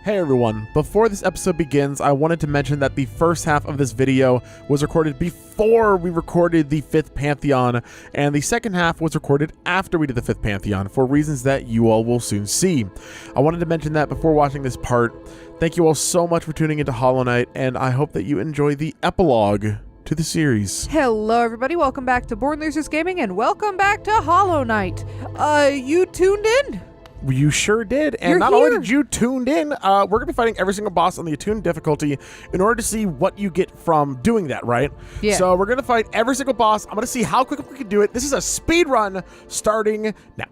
Hey everyone, before this episode begins, I wanted to mention that the first half of this video was recorded before we recorded the 5th Pantheon, and the second half was recorded after we did the 5th Pantheon, for reasons that you all will soon see. I wanted to mention that before watching this part. Thank you all so much for tuning into Hollow Knight, and I hope that you enjoy the epilogue to the series. Hello everybody, welcome back to Born Losers Gaming, and welcome back to Hollow Knight. You tuned in? You sure did, and You're not here. only did you tuned in, we're going to be fighting every single boss on the attuned difficulty in order to see what you get from doing that, right? Yeah. So we're going to fight every single boss. I'm going to see how quick we can do it. This is a speed run starting now.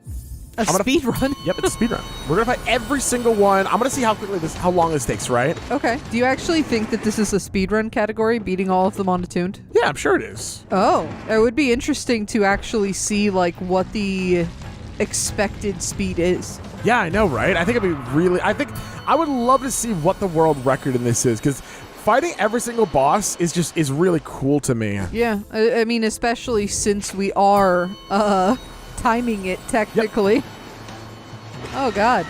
Speed run? Yep, it's a speed run. We're going to fight every single one. I'm going to see how long this takes, right? Okay. Do you actually think that this is a speedrun category, beating all of them on attuned? Yeah, I'm sure it is. Oh, it would be interesting to actually see like what the expected speed is. Yeah, I know, right? I think I would love to see what the world record in this is, because fighting every single boss is really cool to me. Yeah, I mean, especially since we are timing it technically. Yep. Oh God.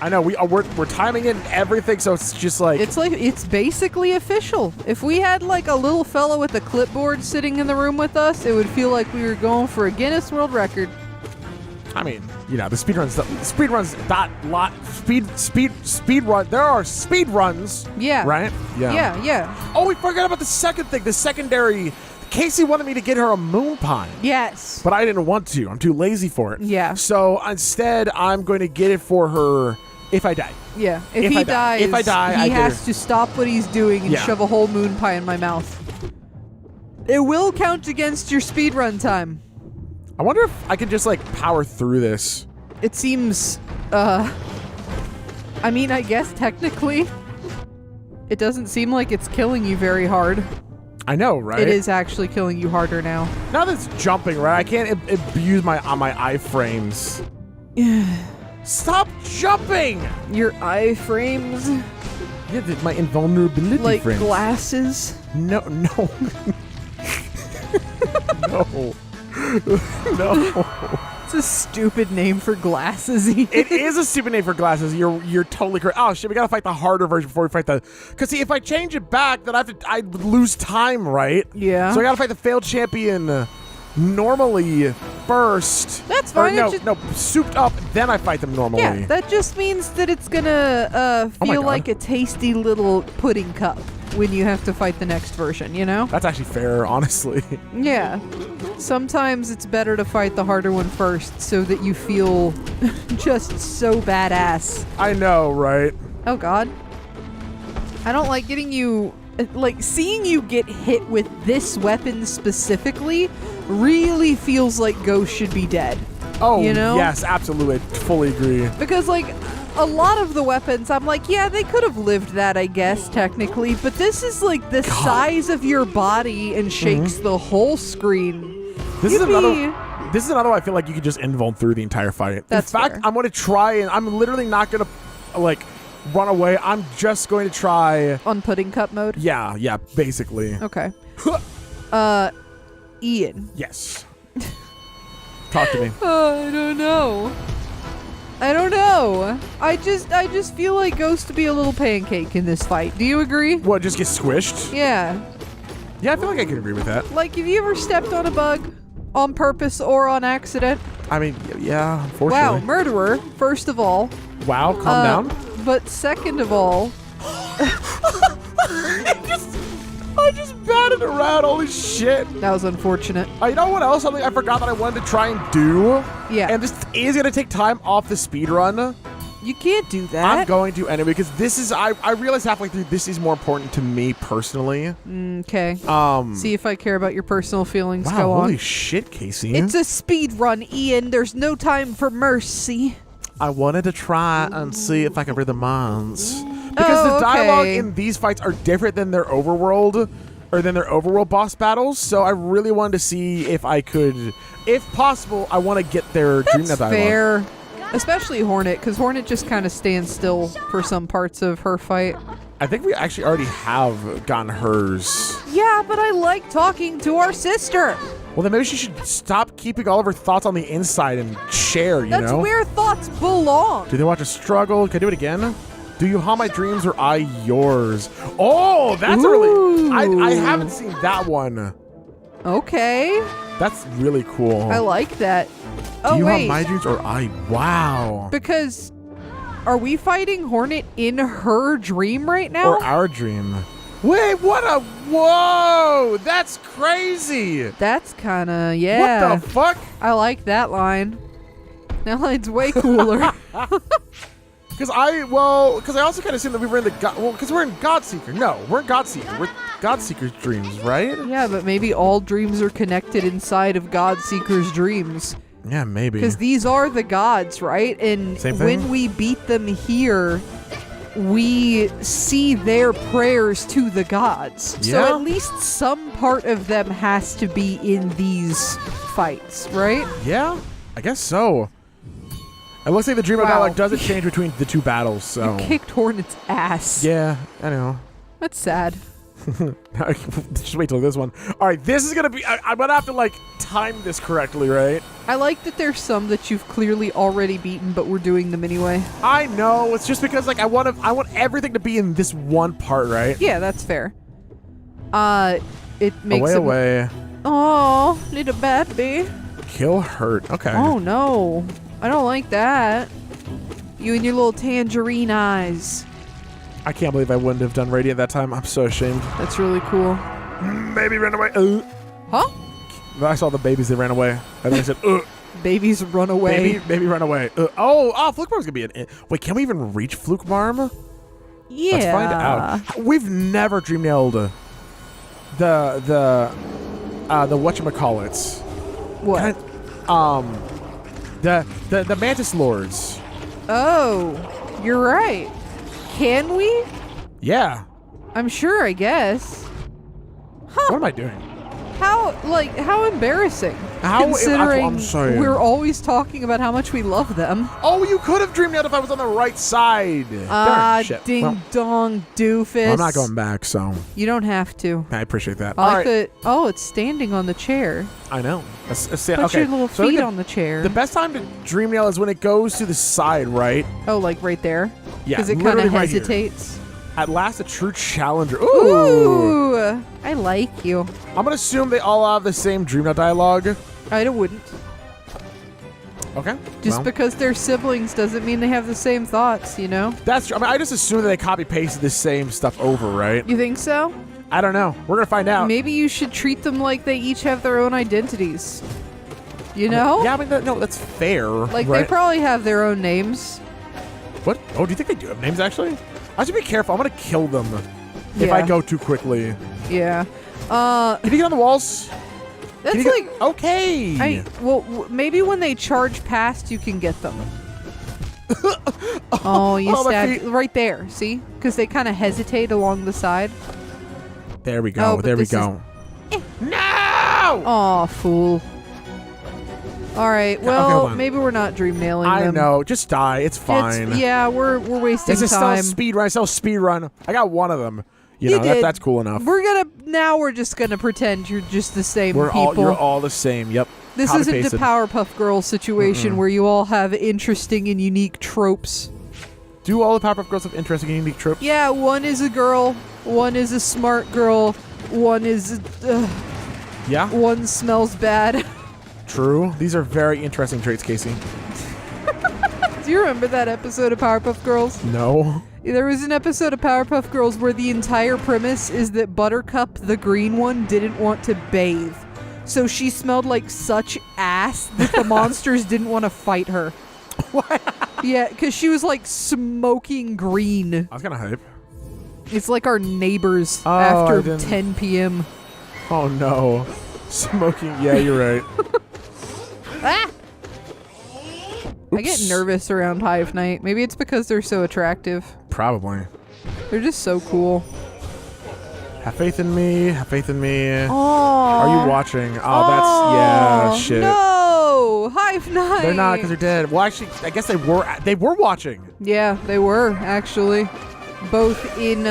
I know we're timing it and everything, so it's just like it's basically official. If we had like a little fellow with a clipboard sitting in the room with us, it would feel like we were going for a Guinness World Record. I mean, you know, the speed runs. There are speed runs. Yeah. Right. Yeah. Oh, we forgot about the second thing. The secondary. Casey wanted me to get her a moon pine. Yes. But I didn't want to. I'm too lazy for it. Yeah. So instead, I'm going to get it for her if I die. Yeah. If he dies, he has to stop what he's doing and shove a whole moon pie in my mouth. It will count against your speedrun time. I wonder if I can just like power through this. It seems, I mean, I guess technically, it doesn't seem like it's killing you very hard. I know, right? It is actually killing you harder now. Now that it's jumping, right? I can't abuse my iframes. Stop jumping! Your iframes? Yeah, my invulnerability like frames. Glasses? No. No. No. It's a stupid name for glasses. It is a stupid name for glasses. You're totally correct. Oh shit, we gotta fight the harder version before we fight the. Cause see, if I change it back, then I would lose time, right? Yeah. So I gotta fight the failed champion normally first. That's fine. No, souped up. Then I fight them normally. Yeah, that just means that it's gonna feel like a tasty little pudding cup when you have to fight the next version, you know? That's actually fair, honestly. Yeah. Sometimes it's better to fight the harder one first so that you feel just so badass. I know, right? Oh God. I don't like getting you... Like, seeing you get hit with this weapon specifically really feels like Ghost should be dead. Oh, you know? Yes, absolutely. I fully agree. Because, like, a lot of the weapons, I'm like, yeah, they could have lived that, I guess, technically. But this is, like, the size of your body and shakes the whole screen. This is another one I feel like you could just invuln through the entire fight. That's In fact, fair. I'm going to try, and I'm literally not going to, like, run away. I'm just going to try... On pudding cup mode? Yeah, basically. Okay. Ian. Yes. Talk to me. I don't know. I just feel like Ghost to be a little pancake in this fight. Do you agree? What, just get squished? Yeah. Yeah, I feel like I can agree with that. Like, have you ever stepped on a bug on purpose or on accident? I mean, yeah, unfortunately. Wow, murderer, first of all. Wow, calm down. But second of all... I just batted around, holy shit. That was unfortunate. You know what else? Something I forgot that I wanted to try and do? Yeah. And this is going to take time off the speed run. You can't do that. I'm going to anyway, because this is, I realized halfway through, this is more important to me personally. Okay. See if I care about your personal feelings. Wow, Go on. holy shit, Casey. It's a speed run, Ian. There's no time for mercy. I wanted to try and see if I could read the minds. Because the dialogue in these fights are different than their overworld, or than their overworld boss battles, so I really wanted to see if I could, if possible, I want to get their dream dialogue. That's fair. Especially Hornet, because Hornet just kind of stands still for some parts of her fight. I think we actually already have gotten hers. Yeah, but I like talking to our sister. Well, then maybe she should stop keeping all of her thoughts on the inside and share, you know? That's where thoughts belong. Do they want to struggle? Can I do it again? Do you haunt my dreams or I yours? Oh, that's a really... I haven't seen that one. Okay. That's really cool. I like that. Do you haunt my dreams or I... Wow. Because are we fighting Hornet in her dream right now? Or our dream. Wait, what a... Whoa! That's crazy! That's kind of... Yeah. What the fuck? I like that line. That line's way cooler. Because I also kind of assumed that we were in the because we're in Godseeker. No, we're in Godseeker. We're Godseeker's dreams, right? Yeah, but maybe all dreams are connected inside of Godseeker's dreams. Yeah, maybe. Because these are the gods, right? And Same thing? when we beat them here, we see their prayers to the gods. Yeah. So at least some part of them has to be in these fights, right? Yeah, I guess so. It looks like the dream dialogue doesn't change between the two battles, so... You kicked Hornet's ass. Yeah, I know. That's sad. Just wait till this one. All right, this is gonna be... I'm gonna have to, like, time this correctly, right? I like that there's some that you've clearly already beaten, but we're doing them anyway. I know. It's just because, like, I want everything to be in this one part, right? Yeah, that's fair. It makes away. Oh, need a baby. Kill hurt. Okay. Oh no, I don't like that. You and your little tangerine eyes. I can't believe I wouldn't have done Radiant that time. I'm so ashamed. That's really cool. Baby ran away. Huh? I saw the babies that ran away. And then I said, Babies run away. Baby run away. Fluke Barm's gonna be an... Wait, can we even reach Fluke Barm? Yeah. Let's find out. We've never dream nailed the whatchamacallits. What? The Mantis Lords. Oh, you're right. Can we? Yeah. I'm sure, I guess. Huh. What am I doing? How embarrassing. Considering I'm sorry. We're always talking about how much we love them. Oh, you could have dreamed out if I was on the right side. Shit. Ding dong doofus. Well, I'm not going back, so. You don't have to. I appreciate that. I like that. Oh, it's standing on the chair. I know. Put your little feet on the chair. The best time to dream nail is when it goes to the side, right? Oh, like right there? Yeah, because it kind of right hesitates. Here. At last, a true challenger. Ooh! I like you. I'm gonna assume they all have the same dream nail dialogue. I wouldn't. Okay. Just because they're siblings doesn't mean they have the same thoughts, you know? That's true. I mean, I just assume that they copy-pasted the same stuff over, right? You think so? I don't know. We're gonna find out. Maybe you should treat them like they each have their own identities. You know? Yeah, I mean, no, that's fair. Like, right? they probably have their own names. What? Oh, do you think they do have names, actually? I should be careful. I'm gonna kill them if I go too quickly. Yeah. Can you get on the walls? That's like... Okay. Maybe when they charge past, you can get them. You stabbed... Right there, see? Because they kind of hesitate along the side. There we go. There we go. No! Aw, fool. All right. Well, maybe we're not dream nailing them. I know. Just die. It's fine. We're wasting time. This is still speed run. Still speed run. I got one of them. You know, that's cool enough. We're just gonna pretend you're just the same people. You're all the same. Yep. This isn't a Powerpuff Girls situation where you all have interesting and unique tropes. Do all the Powerpuff Girls have interesting and unique tropes? Yeah, one is a girl, one is a smart girl, one is one smells bad. True. These are very interesting traits, Casey. Do you remember that episode of Powerpuff Girls? No. There was an episode of Powerpuff Girls where the entire premise is that Buttercup, the green one, didn't want to bathe. So she smelled like such ass that the monsters didn't want to fight her. What? Yeah, because she was like smoking green. I was kind of hype. It's like our neighbors after 10 p.m. Oh no. Smoking. Yeah, you're right. Ah! I get nervous around Hive Night. Maybe it's because they're so attractive. Probably. They're just so cool. Have faith in me. Have faith in me. Aww. Are you watching? That's shit. No, Hive Night. They're not because they're dead. Well, actually, I guess they were watching. Yeah, they were actually, both in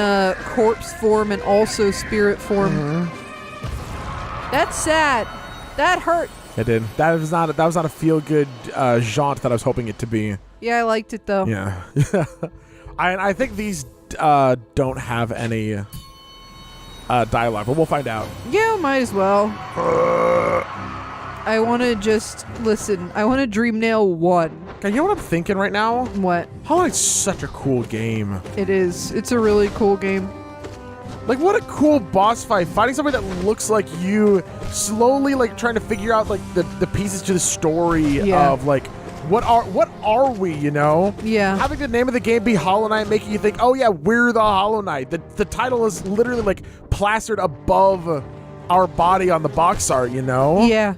corpse form and also spirit form. Mm-hmm. That's sad. That hurt. It did. That was not a feel good jaunt that I was hoping it to be. Yeah, I liked it though. Yeah. I think these don't have any dialogue, but we'll find out. Yeah, might as well. I want to just listen. I want to Dream Nail 1. Okay, you know what I'm thinking right now? What? Hollow Knight's such a cool game. It is. It's a really cool game. Like, what a cool boss fight. Fighting somebody that looks like you, slowly, like, trying to figure out, like, the pieces to the story of, like, what are we, you know? Yeah. Having the name of the game be Hollow Knight, making you think, oh, yeah, we're the Hollow Knight. The title is literally, like, plastered above our body on the box art, you know? Yeah.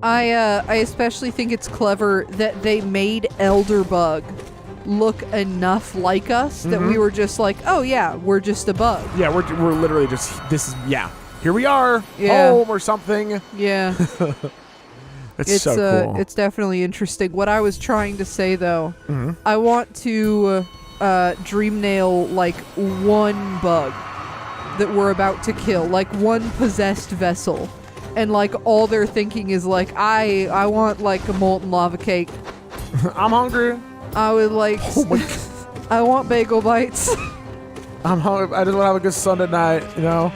I especially think it's clever that they made Elderbug look enough like us that we were just like, oh yeah, we're just a bug. Yeah, we're literally just, here we are, home or something. Yeah. It's so cool. It's definitely interesting. What I was trying to say though, I want to Dream Nail like one bug that we're about to kill, like one possessed vessel. And like all they're thinking is like, I want like a molten lava cake. I'm hungry. I would like. Oh my God. I want bagel bites. I'm hungry. I just want to have a good Sunday night, you know.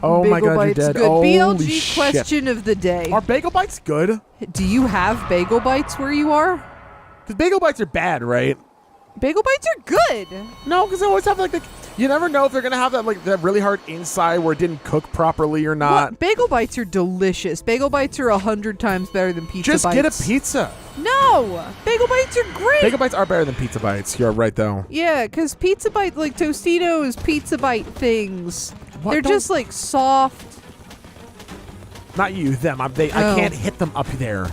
Oh bagel my God, bites you're dead. good. Holy BLG shit. question of the day. Are bagel bites good? Do you have bagel bites where you are? Because bagel bites are bad, right? Bagel bites are good. No, because they always have like you never know if they're gonna have that really hard inside where it didn't cook properly or not. What? Bagel bites are delicious. Bagel bites are 100 times better than pizza bites. Just get a pizza. No, bagel bites are great. Bagel bites are better than pizza bites. You're right though. Yeah, because pizza bite, like Tostitos pizza bite things, What? they're just like soft. Not you, them. I can't hit them up there.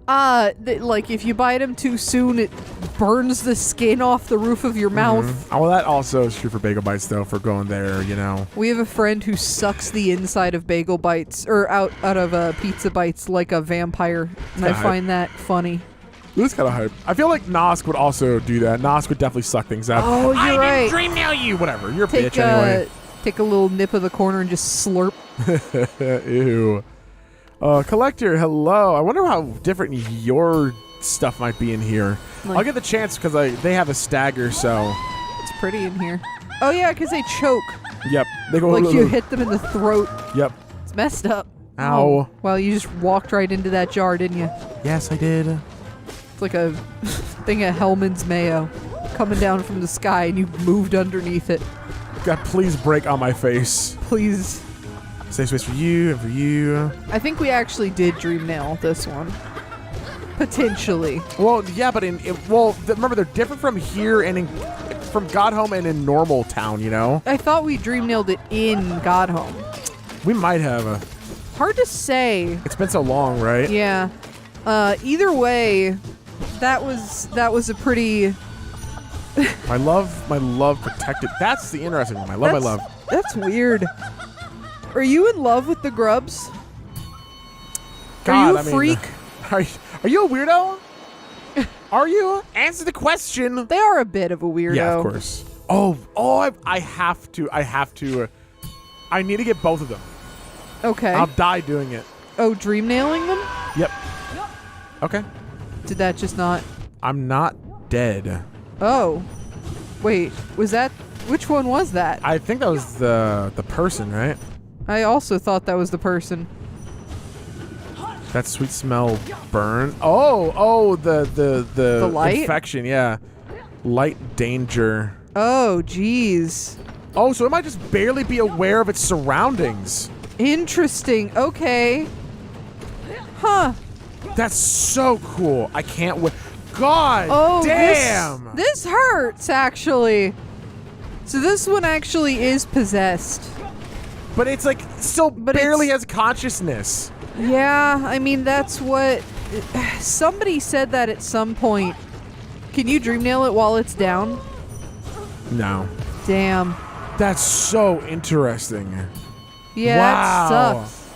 Like if you bite them too soon, it burns the skin off the roof of your mouth. Oh, well, that also is true for bagel bites, though. For going there, you know. We have a friend who sucks the inside of bagel bites or out of pizza bites like a vampire, and I find that funny. That's kind of hype. I feel like Nosk would also do that. Nosk would definitely suck things out. Oh, you're right. I didn't dream nail you. Whatever. You're a bitch anyway. Take a little nip of the corner and just slurp. Ew. Collector, hello. I wonder how different your stuff might be in here. I'll get the chance because they have a stagger, so. It's pretty in here. Oh yeah, because they choke. Yep. They go like you hit them in the throat. Yep. It's messed up. Ow. Oh, well, you just walked right into that jar, didn't you? Yes, I did. It's like a thing of Hellman's mayo coming down from the sky, and you moved underneath it. God, please break on my face. Please. Save space for you and for you. I think we actually did Dream Nail this one. Potentially. Well, yeah, but remember they're different from here and from God Home and in normal town, you know? I thought we Dream Nailed it in God Home. We might have. Hard to say. It's been so long, right? Yeah. Either way, that was a pretty. my love protected. That's the interesting one. My love. That's weird. Are you in love with the grubs? God, are you a freak? Are you a weirdo? Are you? Answer the question. They are a bit of a weirdo. Yeah, of course. I have to. I need to get both of them. Okay. I'll die doing it. Oh, dream nailing them? Yep. Okay. Did that just not? I'm not dead. Oh. Wait, was that? Which one was that? I think that was the person, right? I also thought that was the person. That sweet smell burn. Oh, the light? infection, yeah. Light danger. Oh, jeez. Oh, so it might just barely be aware of its surroundings. Interesting. Okay. Huh. That's so cool. I can't wait. God Oh, damn. This hurts, actually. So this one actually is possessed. But it's like still barely has consciousness. Yeah, I mean, that's what... Somebody said that at some point. Can you dream nail it while it's down? No. Damn. That's so interesting. Yeah, wow. that sucks.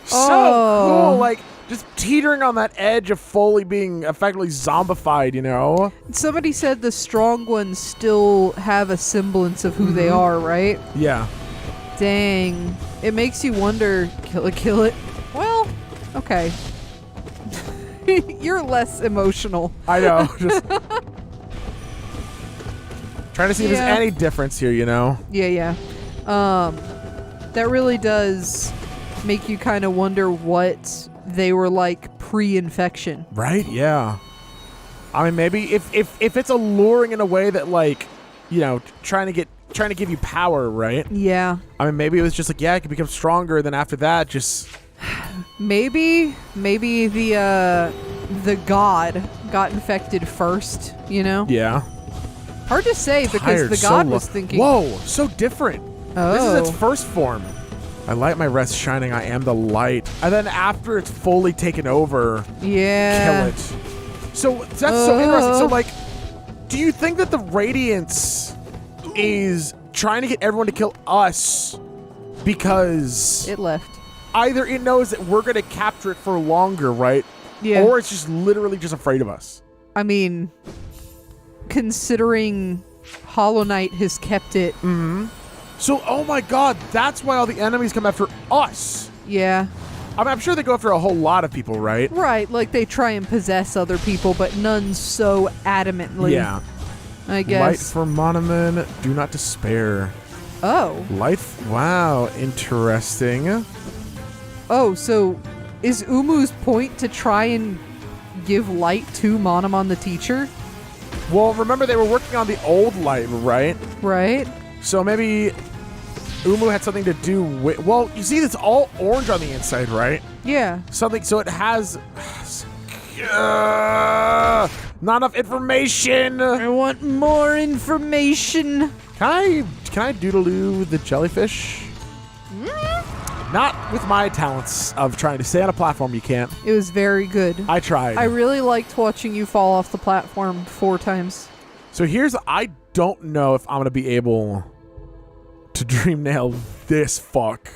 So cool. Like, just teetering on that edge of fully being effectively zombified, you know? Somebody said the strong ones still have a semblance of who they are, right? Yeah. Dang. It makes you wonder, kill it. Well, okay. You're less emotional. I know. Just Trying to see if there's any difference here, you know? Yeah. That really does make you kind of wonder what they were like pre-infection. Right? Yeah. I mean, maybe if it's alluring in a way that, like, you know, trying to give you power, right? Yeah. I mean, maybe it was just like, yeah, it could become stronger. Then after that, just maybe the god got infected first. You know? Yeah. Hard to say because the god was thinking. Whoa, so different. Oh. This is its first form. I light my rest shining. I am the light. And then after it's fully taken over, yeah, kill it. So that's so interesting. So, like, do you think that the Radiance is trying to get everyone to kill us because it left? Either it knows that we're going to capture it for longer, right? Yeah. Or it's just literally just afraid of us. I mean, considering Hollow Knight has kept it. Mm-hmm. So, oh my god, that's why all the enemies come after us. Yeah. I mean, I'm sure they go after a whole lot of people, right? Right, like they try and possess other people, but none so adamantly. Yeah. I guess. Light for Monoman, do not despair. Oh. Wow, interesting. Oh, so is Umu's point to try and give light to Monomon the teacher? Well, remember they were working on the old light, right? Right. So maybe Umu had something to do with... Well, you see, it's all orange on the inside, right? Yeah. Something... So it has... not enough information. I want more information. Can I doodaloo the jellyfish? Not with my talents of trying to stay on a platform. You can't. It was very good. I tried. I really liked watching you fall off the platform 4 times. So I don't know if I'm going to be able to dream nail this fuck.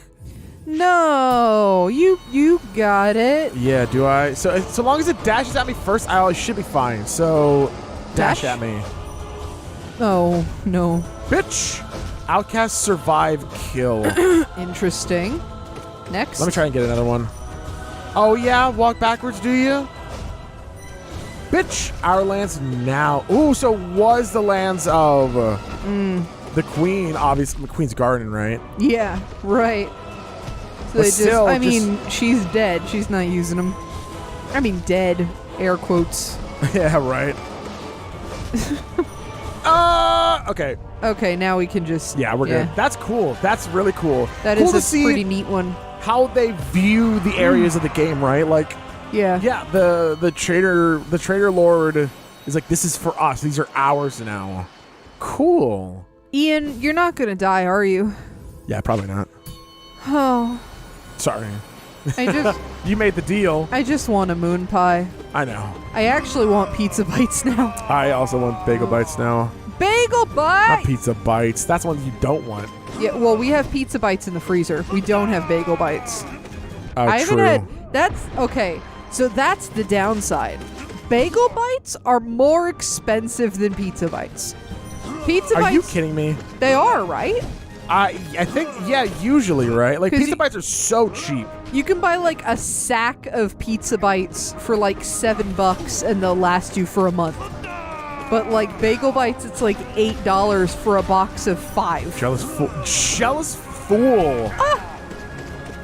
No, you got it. Yeah, do I? So long as it dashes at me first, I should be fine. So dash at me. Oh, no. Bitch! Outcast survive kill. Interesting. Next. Let me try and get another one. Oh yeah, walk backwards, do you? Bitch! Our lands now. Ooh, so was the lands of the queen, obviously the queen's garden, right? Yeah, right. So But they mean, she's dead. She's not using them. I mean, dead. Air quotes. Yeah, right. Okay. Okay, now we can just... Yeah, we're good. That's cool. That's really cool. That cool is to a see pretty neat one. how they view the areas of the game, right? Like, yeah. Yeah, the trader lord is like, this is for us. These are ours now. Cool. Ian, you're not gonna die, are you? Yeah, probably not. Oh. Sorry. I just... You made the deal. I just want a moon pie. I know. I actually want pizza bites now. I also want bagel bites now. Bagel Not bites! pizza bites. That's one you don't want. Yeah, well, we have pizza bites in the freezer. We don't have bagel bites. Oh, haven't true. had... That's... Okay, so that's the downside. Bagel bites are more expensive than pizza bites. Pizza bites... Are you kidding me? They are, right? I think, yeah, usually, right? Like, pizza you- bites are so cheap. You can buy like a sack of pizza bites for like $7 and they'll last you for a month. But like bagel bites, it's like $8 for a box of 5. Jealous fool. Jealous fool.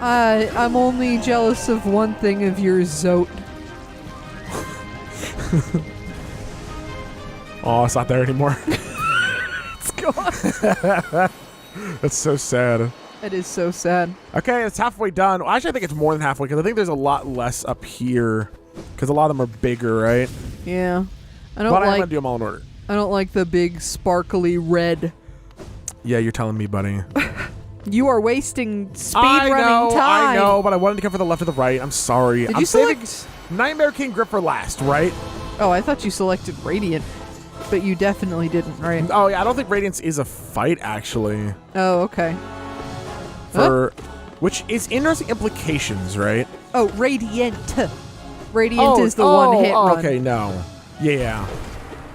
I'm only jealous of one thing of your Zote. Oh, it's not there anymore. It's gone. That's so sad. It is so sad. Okay, it's halfway done. Well, actually, I think it's more than halfway because I think there's a lot less up here because a lot of them are bigger, right? Yeah. But I'm going to do them all in order. I don't like the big sparkly red. Yeah, you're telling me, buddy. You are wasting speed-running time. I know, but I wanted to go for the left or the right. I'm sorry. Did I'm you saving select... Nightmare King Grip for last, right? Oh, I thought you selected Radiant. But you definitely didn't, right? Oh, yeah, I don't think Radiance is a fight, actually. Oh, okay. Which is interesting implications, right? Oh, Radiant. Radiant is the one-hit run. Okay, no. Yeah.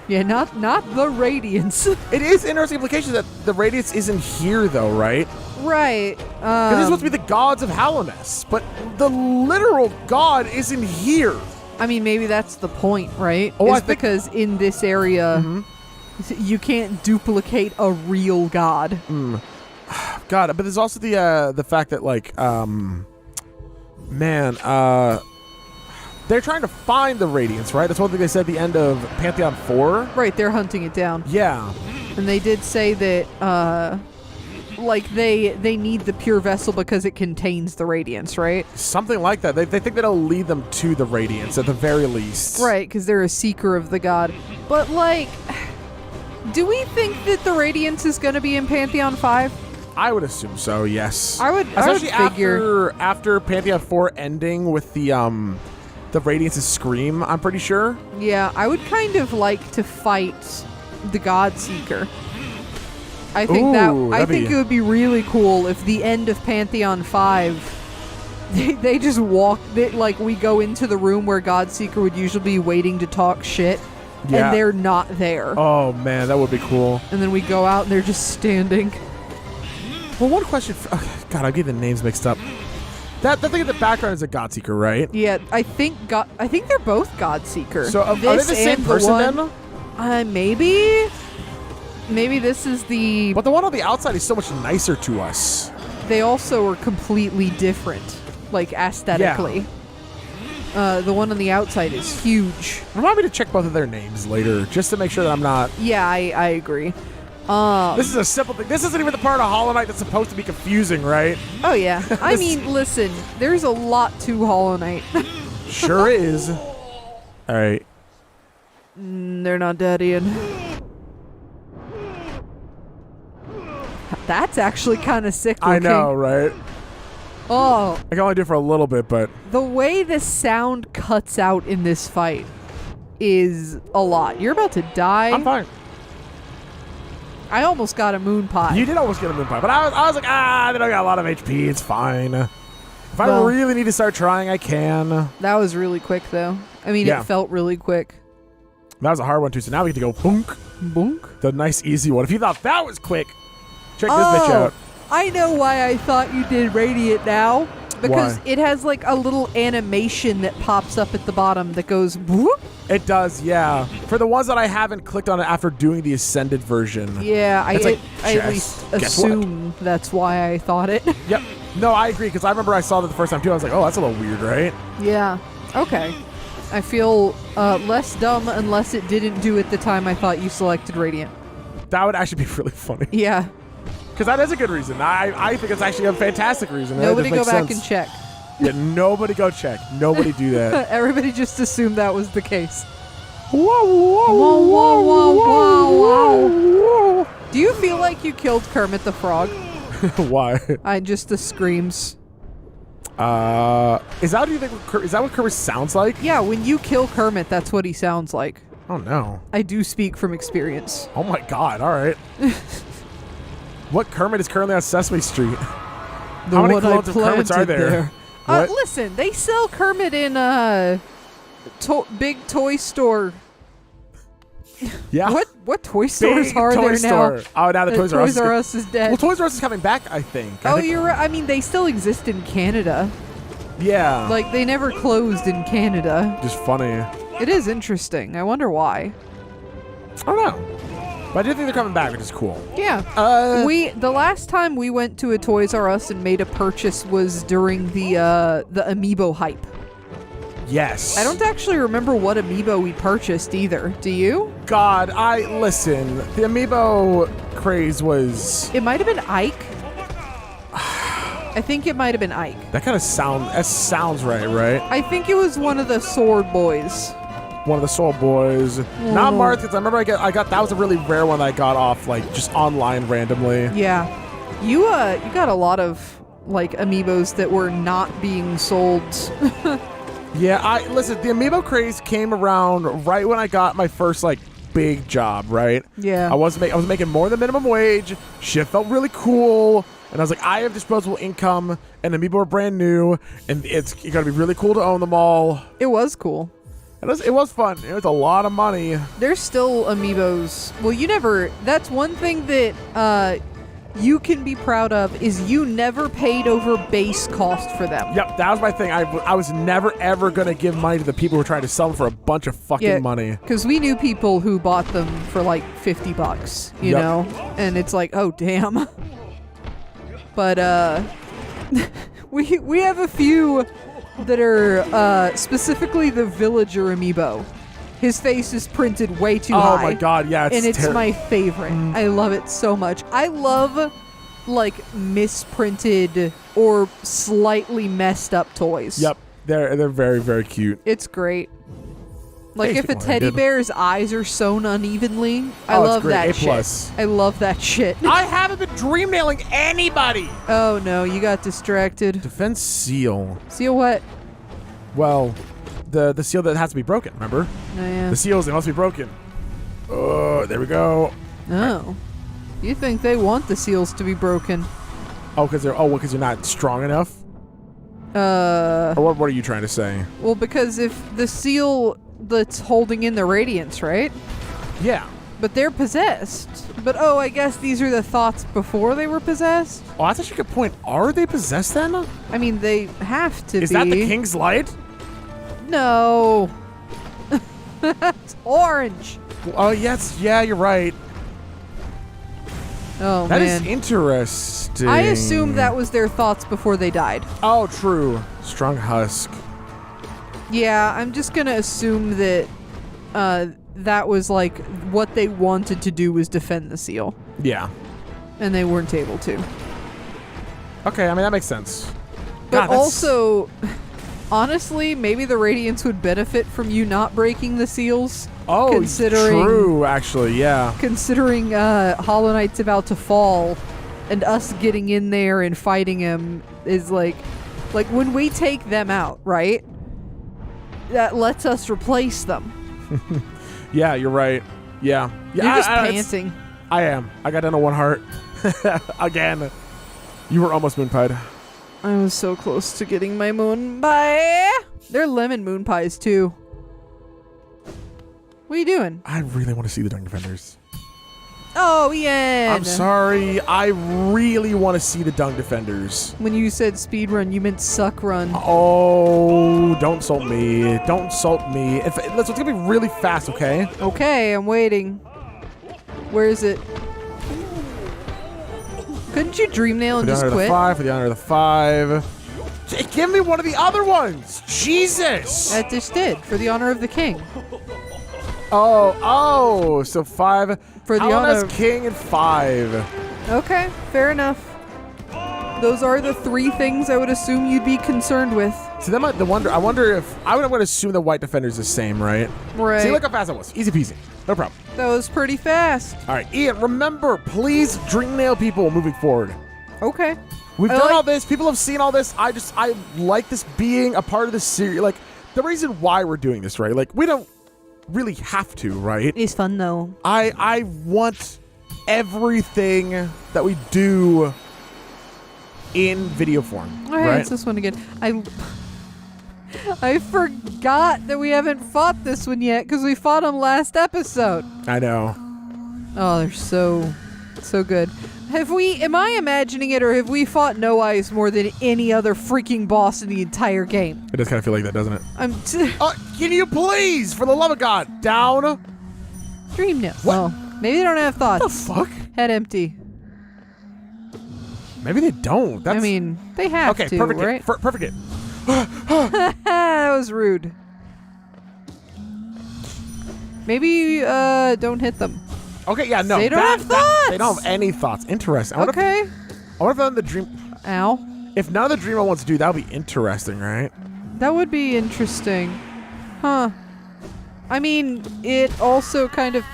Yeah, not the Radiance. It is interesting implications that the Radiance isn't here, though, right? Right. Because they're supposed to be the gods of Hallowness, but the literal god isn't here. I mean, maybe that's the point, right? Oh, Is because in this area, You can't duplicate a real god. God, but there's also the fact that like they're trying to find the Radiance, right? That's one thing they said at the end of Pantheon 4. Right, they're hunting it down. Yeah. And they did say that like they need the pure vessel because it contains the Radiance, right? Something like that. They think that'll lead them to the Radiance at the very least. Right, because they're a seeker of the god. But like, do we think that the Radiance is going to be in Pantheon 5? I would assume so, yes. Especially figure after Pantheon 4 ending with the Radiance's scream, I'm pretty sure. Yeah, I would kind of like to fight the God Seeker. I think it would be really cool if the end of Pantheon 5 they just walk like we go into the room where God Seeker would usually be waiting to talk shit. Yeah. And they're not there. Oh man, that would be cool. And then we go out and they're just standing. Well, one question. God, I'm getting the names mixed up. That thing in the background is a Godseeker, right? Yeah, I think they're both Godseeker. So are they the same person then? Maybe this is the. But the one on the outside is so much nicer to us. They also are completely different, like aesthetically. Yeah. The one on the outside is huge. Remind me to check both of their names later, just to make sure that I'm not. Yeah, I agree. This is a simple thing. This isn't even the part of Hollow Knight that's supposed to be confusing, right? Oh, yeah. I mean, listen, there's a lot to Hollow Knight. Sure is. All right. They're not dead, Ian. That's actually kind of sick looking. I know, right? Oh. I can only do it for a little bit, but... The way the sound cuts out in this fight is a lot. You're about to die. I'm fine. I almost got a moon pie. You did almost get a moon pie, but I was like, they don't got a lot of HP. It's fine. If I really need to start trying, I can. That was really quick, though. I mean, It felt really quick. That was a hard one, too, so now we get to go boonk. Boonk? The nice, easy one. If you thought that was quick, check this bitch out. I know why I thought you did Radiant now. Because it has, like, a little animation that pops up at the bottom that goes whoop. It does, yeah. For the ones that I haven't clicked on it after doing the Ascended version. Yeah, I at least assume that's why I thought it. Yep. No, I agree, because I remember I saw that the first time, too. I was like, oh, that's a little weird, right? Yeah. Okay. I feel less dumb unless it didn't do at the time I thought you selected Radiant. That would actually be really funny. Yeah. Because that is a good reason. I think it's actually a fantastic reason. Nobody go back and check. Yeah, nobody go check. Nobody do that. Everybody just assumed that was the case. Whoa, whoa, whoa, whoa, whoa, whoa, whoa. Do you feel like you killed Kermit the Frog? Why? Just the screams. Is that what Kermit sounds like? Yeah, when you kill Kermit, that's what he sounds like. Oh, no. I do speak from experience. Oh, my God. All right. What Kermit is currently on Sesame Street? How many clones of Kermits are there? Listen, they sell Kermit in big toy store. Yeah. What toy stores are toy there store. now? Oh, now the Toys R Us. Toys R Us is dead. Well, Toys R Us is coming back, I think. You're right. I mean, they still exist in Canada. Yeah. Like, they never closed in Canada. Just funny. It is interesting. I wonder why. I don't know. But I do think they're coming back, which is cool. Yeah. The last time we went to a Toys R Us and made a purchase was during the Amiibo hype. Yes. I don't actually remember what Amiibo we purchased either. Do you? God, listen. The Amiibo craze was... It might have been Ike. I think it might have been Ike. That sounds right? I think it was one of the Sword Boys. One of the Soul Boys. Not Marth, because I remember I got that was a really rare one that I got off like just online randomly. Yeah. You got a lot of like Amiibos that were not being sold. Yeah, listen, the Amiibo craze came around right when I got my first like big job, right? Yeah. I was making more than minimum wage. Shit felt really cool. And I was like, I have disposable income, and Amiibo are brand new, and it's going to be really cool to own them all. It was cool. It was fun. It was a lot of money. There's still Amiibos. Well, that's one thing that you can be proud of is you never paid over base cost for them. Yep, that was my thing. I was never, ever going to give money to the people who were trying to sell them for a bunch of fucking money. Because we knew people who bought them for like $50, you know? And it's like, oh, damn. But, we have a few that are specifically the villager amiibo. His face is printed way too high. Oh my god, yeah, it's my favorite. I love it so much. I love like misprinted or slightly messed up toys. Yep, they're very, very cute. It's great. Like Hey, if a teddy bear's eyes are sewn unevenly, I love that shit. I love that shit. I haven't been dream nailing anybody. Oh no, you got distracted. Defense seal. Seal what? Well, the seal that has to be broken, remember? Oh, yeah. The seals, they must be broken. Oh, there we go. Oh. You think they want the seals to be broken? Oh, because you're not strong enough? Or what are you trying to say? Well, because if the seal that's holding in the radiance, right? Yeah. But they're possessed. But I guess these are the thoughts before they were possessed? Oh, that's actually a good point. Are they possessed then? I mean, they have to be. Is that the King's Light? No. It's orange. Oh, yes. Yeah, you're right. Oh, That man. is interesting. I assume that was their thoughts before they died. Oh, true. Strong husk. Yeah, I'm just gonna assume that that was like what they wanted to do was defend the seal. Yeah. And they weren't able to. Okay, I mean, that makes sense. But also, honestly, maybe the Radiance would benefit from you not breaking the seals. Oh, considering, true, actually, yeah. Considering Hollow Knight's about to fall, and us getting in there and fighting him is like when we take them out, right? That lets us replace them. Yeah, you're right. Yeah. You're just panting. I am. I got down to one heart. Again. You were almost moon pied. I was so close to getting my moon pie. They're lemon moon pies too. What are you doing? I really want to see the Dung Defenders. Oh, yeah. I'm sorry. I really want to see the Dung Defenders. When you said speed run, you meant suck run. Oh, don't insult me. Don't insult me. It's going to be really fast, okay? Okay, I'm waiting. Where is it? Couldn't you dream nail and just quit? For the honor of the 5. Give me one of the other ones. Jesus. That just did. For the honor of the king. Oh, so 5 for the honor of king and 5. Okay, fair enough. Those are the 3 things I would assume you'd be concerned with. So then I wonder if I would assume the white defender is the same, right? Right. See, look how fast that was. Easy peasy. No problem. That was pretty fast. All right, Ian, remember, please dream nail people moving forward. Okay. We've done all this. People have seen all this. I like this being a part of the series. Like, the reason why we're doing this, right? Like, we don't really have to, right? It's fun though. I want everything that we do in video form. All right, it's this one again. I forgot that we haven't fought this one yet because we fought them last episode. I know. Oh, they're so good. Am I imagining it, or have we fought No Eyes more than any other freaking boss in the entire game? It does kind of feel like that, doesn't it? Can you please, for the love of God, down? Dream nail. What? Oh, maybe they don't have thoughts. What the fuck? Head empty. Maybe they don't. I mean, they have to, perfect right? Hit. Perfect hit. That was rude. Maybe don't hit them. Okay, yeah, no. They don't have thoughts. They don't have any thoughts. Interesting. Okay. I wonder if none of the dream. Ow. If none of the dreamer wants to do that, would be interesting, right? That would be interesting. Huh. I mean, it also kind of.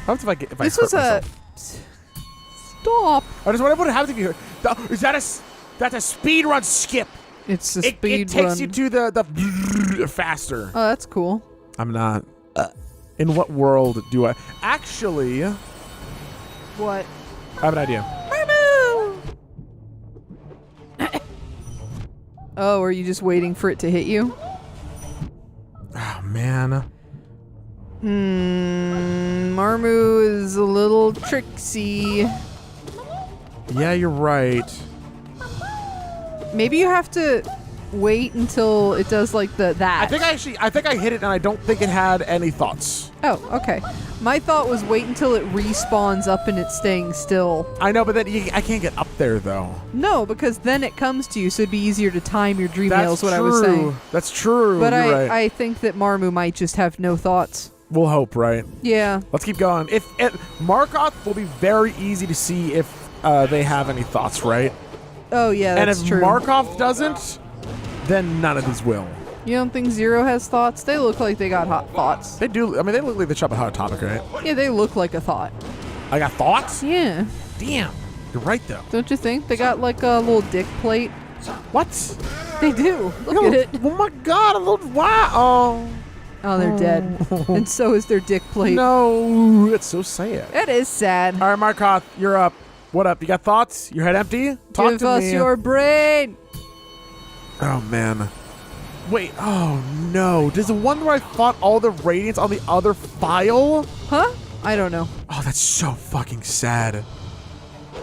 How about if I this hurt was myself? Stop. I just wonder what happens if you. Is that that's a speed run skip? It's a speed run. It takes you to the faster. Oh, that's cool. I'm not. In what world do I actually? What? I have an idea. Oh, are you just waiting for it to hit you? Oh man. Marmu is a little little Trixie. Yeah, you're right. Maybe you have to wait until it does like that. I think I hit it and I don't think it had any thoughts. Oh, okay. My thought was wait until it respawns up and it's staying still. I know, but then I can't get up there though. No, because then it comes to you, so it'd be easier to time your dream nails. What I was saying. That's true. But you're right. I think that Marmu might just have no thoughts. We'll hope, right? Yeah. Let's keep going. If Markoth will be very easy to see if they have any thoughts, right? Oh yeah, that's and if true. Markoth doesn't, then none of these will. You don't think Zero has thoughts? They look like they got hot thoughts. They do. I mean, they look like they shop at Hot Topic, right? Yeah, they look like a thought. I got thoughts? Yeah. Damn. You're right, though. Don't you think? They got like a little dick plate. What? They do. Look at it. Oh my god, a little wow. Oh, they're dead. And so is their dick plate. No, that's so sad. It is sad. All right, Markoth, you're up. What up? You got thoughts? Your head empty? Talk Give to us me. your brain. Oh, man. Wait, oh no. Does the one where I fought all the radiants on the other file? Huh? I don't know. Oh, that's so fucking sad.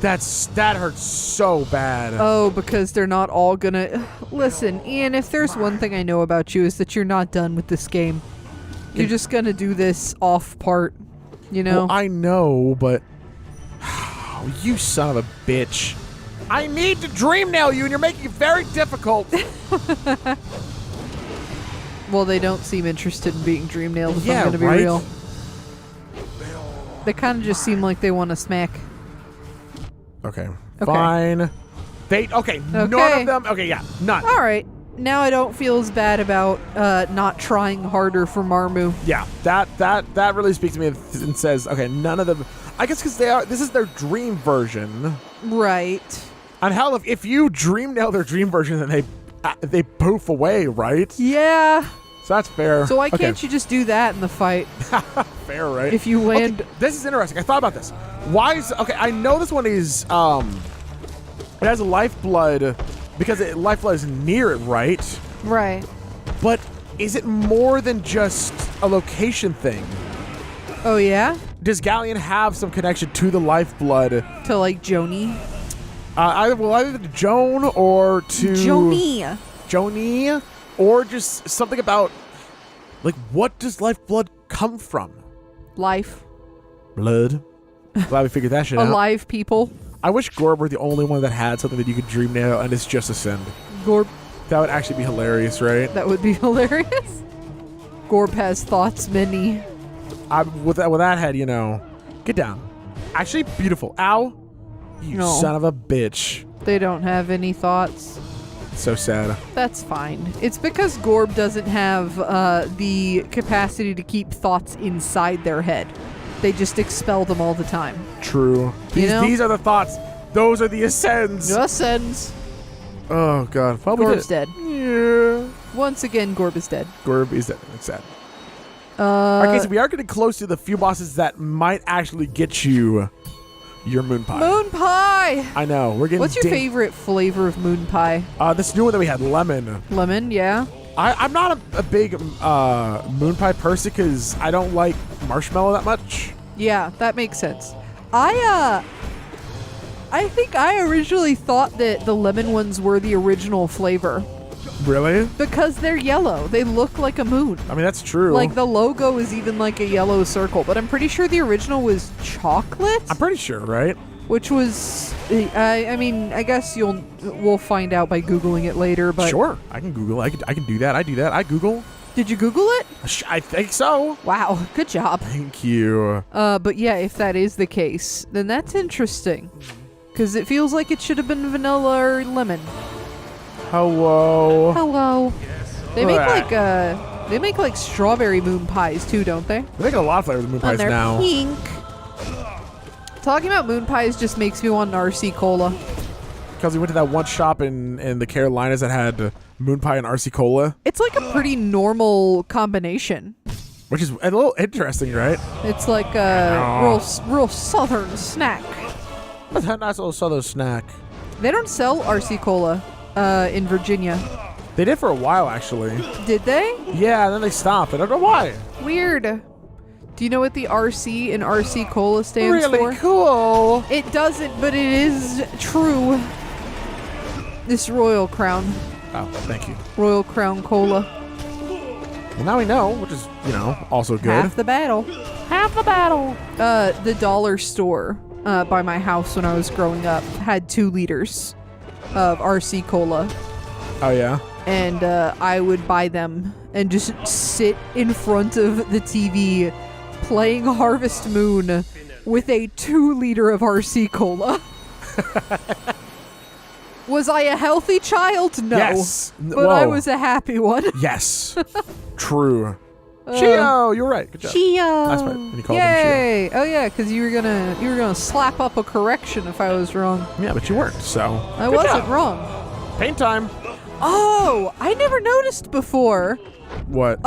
That hurts so bad. Oh, because they're not all gonna... Listen, Ian, if there's one thing I know about you is that you're not done with this game. You're just gonna do this off part, you know? Well, I know, but... you son of a bitch. I need to dream nail you, and you're making it very difficult. Well, they don't seem interested in being dream nailed, if Yeah, I'm gonna be right? real. They kind of just seem like they want to smack. Okay, fine. Okay, none of them. Okay, yeah, none. All right. Now I don't feel as bad about not trying harder for Marmu. Yeah, that really speaks to me and says, okay, none of them. I guess because this is their dream version. Right. And hell, if you dream nail their dream version, then they poof away, right? Yeah. So that's fair. So why can't you just do that in the fight? Fair, right? If you land... Okay, this is interesting. I thought about this. Why is... Okay, I know this one is... it has a lifeblood because lifeblood is near it, right? Right. But is it more than just a location thing? Oh, yeah? Does Galleon have some connection to the lifeblood? To, like, Joni? Either to Joan or to... Joni? Or just something about... Like, what does lifeblood come from? Life. Blood. Glad we figured that shit out. Alive people. I wish Gorb were the only one that had something that you could dream nail and it's just ascend. Gorb. That would actually be hilarious, right? That would be hilarious. Gorb has thoughts many. With that head, you know, get down. Actually, beautiful. Ow. You son of a bitch. They don't have any thoughts. So sad. That's fine. It's because Gorb doesn't have the capacity to keep thoughts inside their head. They just expel them all the time. True. These are the thoughts. Those are the ascends. Ascends. Oh, God. Well, Gorb's dead. Yeah. Once again, Gorb is dead. Gorb is dead. It's sad. Okay, so we are getting close to the few bosses that might actually get you your moon pie. Moon pie! I know. We're getting... What's your favorite flavor of moon pie? This new one that we had, lemon. Lemon, yeah. I'm not a big moon pie person because I don't like marshmallow that much. Yeah, that makes sense. I think I originally thought that the lemon ones were the original flavor. Really? Because they're yellow. They look like a moon. I mean, that's true. Like, the logo is even like a yellow circle, but I'm pretty sure the original was chocolate? I'm pretty sure, right? Which was, I mean, I guess we'll find out by Googling it later, but... Sure, I can Google. I can do that. I do that. I Google. Did you Google it? I think so. Wow, good job. Thank you. But yeah, if that is the case, then that's interesting. Because it feels like it should have been vanilla or lemon. Hello. They make like strawberry moon pies too, don't they? They're making a lot of flavors of moon pies they're now. Pink. Talking about moon pies just makes me want an RC Cola. Because we went to that one shop in the Carolinas that had moon pie and RC Cola. It's like a pretty normal combination. Which is a little interesting, right? It's like a real southern snack. That's a nice little southern snack. They don't sell RC Cola in Virginia. They did for a while, actually. Did they? Yeah, and then they stopped. I don't know why. Weird. Do you know what the RC in RC Cola stands for? Really cool. It doesn't, but it is true. This Royal Crown. Oh, thank you. Royal Crown Cola. Well, now we know, which is, also good. Half the battle. Half the battle. The dollar store by my house when I was growing up had 2 liters of RC Cola. Oh, yeah? And I would buy them and just sit in front of the TV playing Harvest Moon with a 2-liter of RC Cola. Was I a healthy child? No. Yes. But I was a happy one. Yes. True. Chio, you're right. Good job. Chio. That's right. When you called him Yay. Oh yeah, because you were gonna slap up a correction if I was wrong. Chio. Yeah, but you weren't, so. I Good wasn't job. wrong. Paint time. Oh, I never noticed before. What?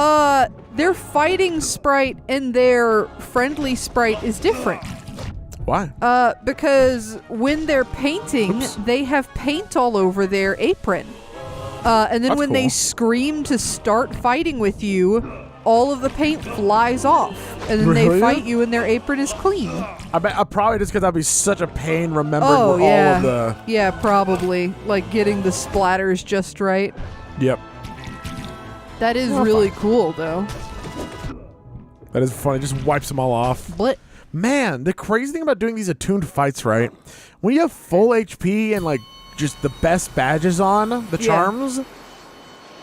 Their fighting sprite and their friendly sprite is different. Why? Because when they're painting, they have paint all over their apron. And then That's when they cool. scream to start fighting with you, all of the paint flies off. And then Really? they fight you and their apron is clean. I bet probably just because that'd be such a pain remembering Oh, all yeah. of the. Yeah, probably. Like getting the splatters just right. Yep. That is really cool, though. That is funny. Just wipes them all off. But Man, the crazy thing about doing these attuned fights, right? When you have full HP and just the best badges on, the charms,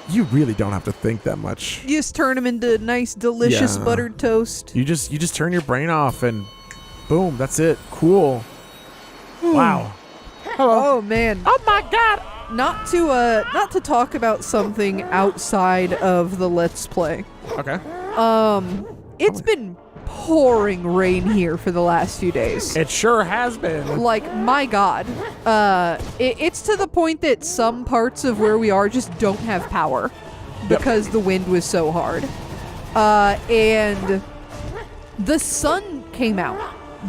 you really don't have to think that much. you just turn them into nice, delicious Yeah. buttered toast. You just turn your brain off and boom, that's it. Cool. Wow. Hello. Oh, man. Oh my god. Not to talk about something outside of the Let's Play. Okay. It's been pouring rain here for the last few days. It sure has been. Like, my God. It's to the point that some parts of where we are just don't have power because the wind was so hard. And the sun came out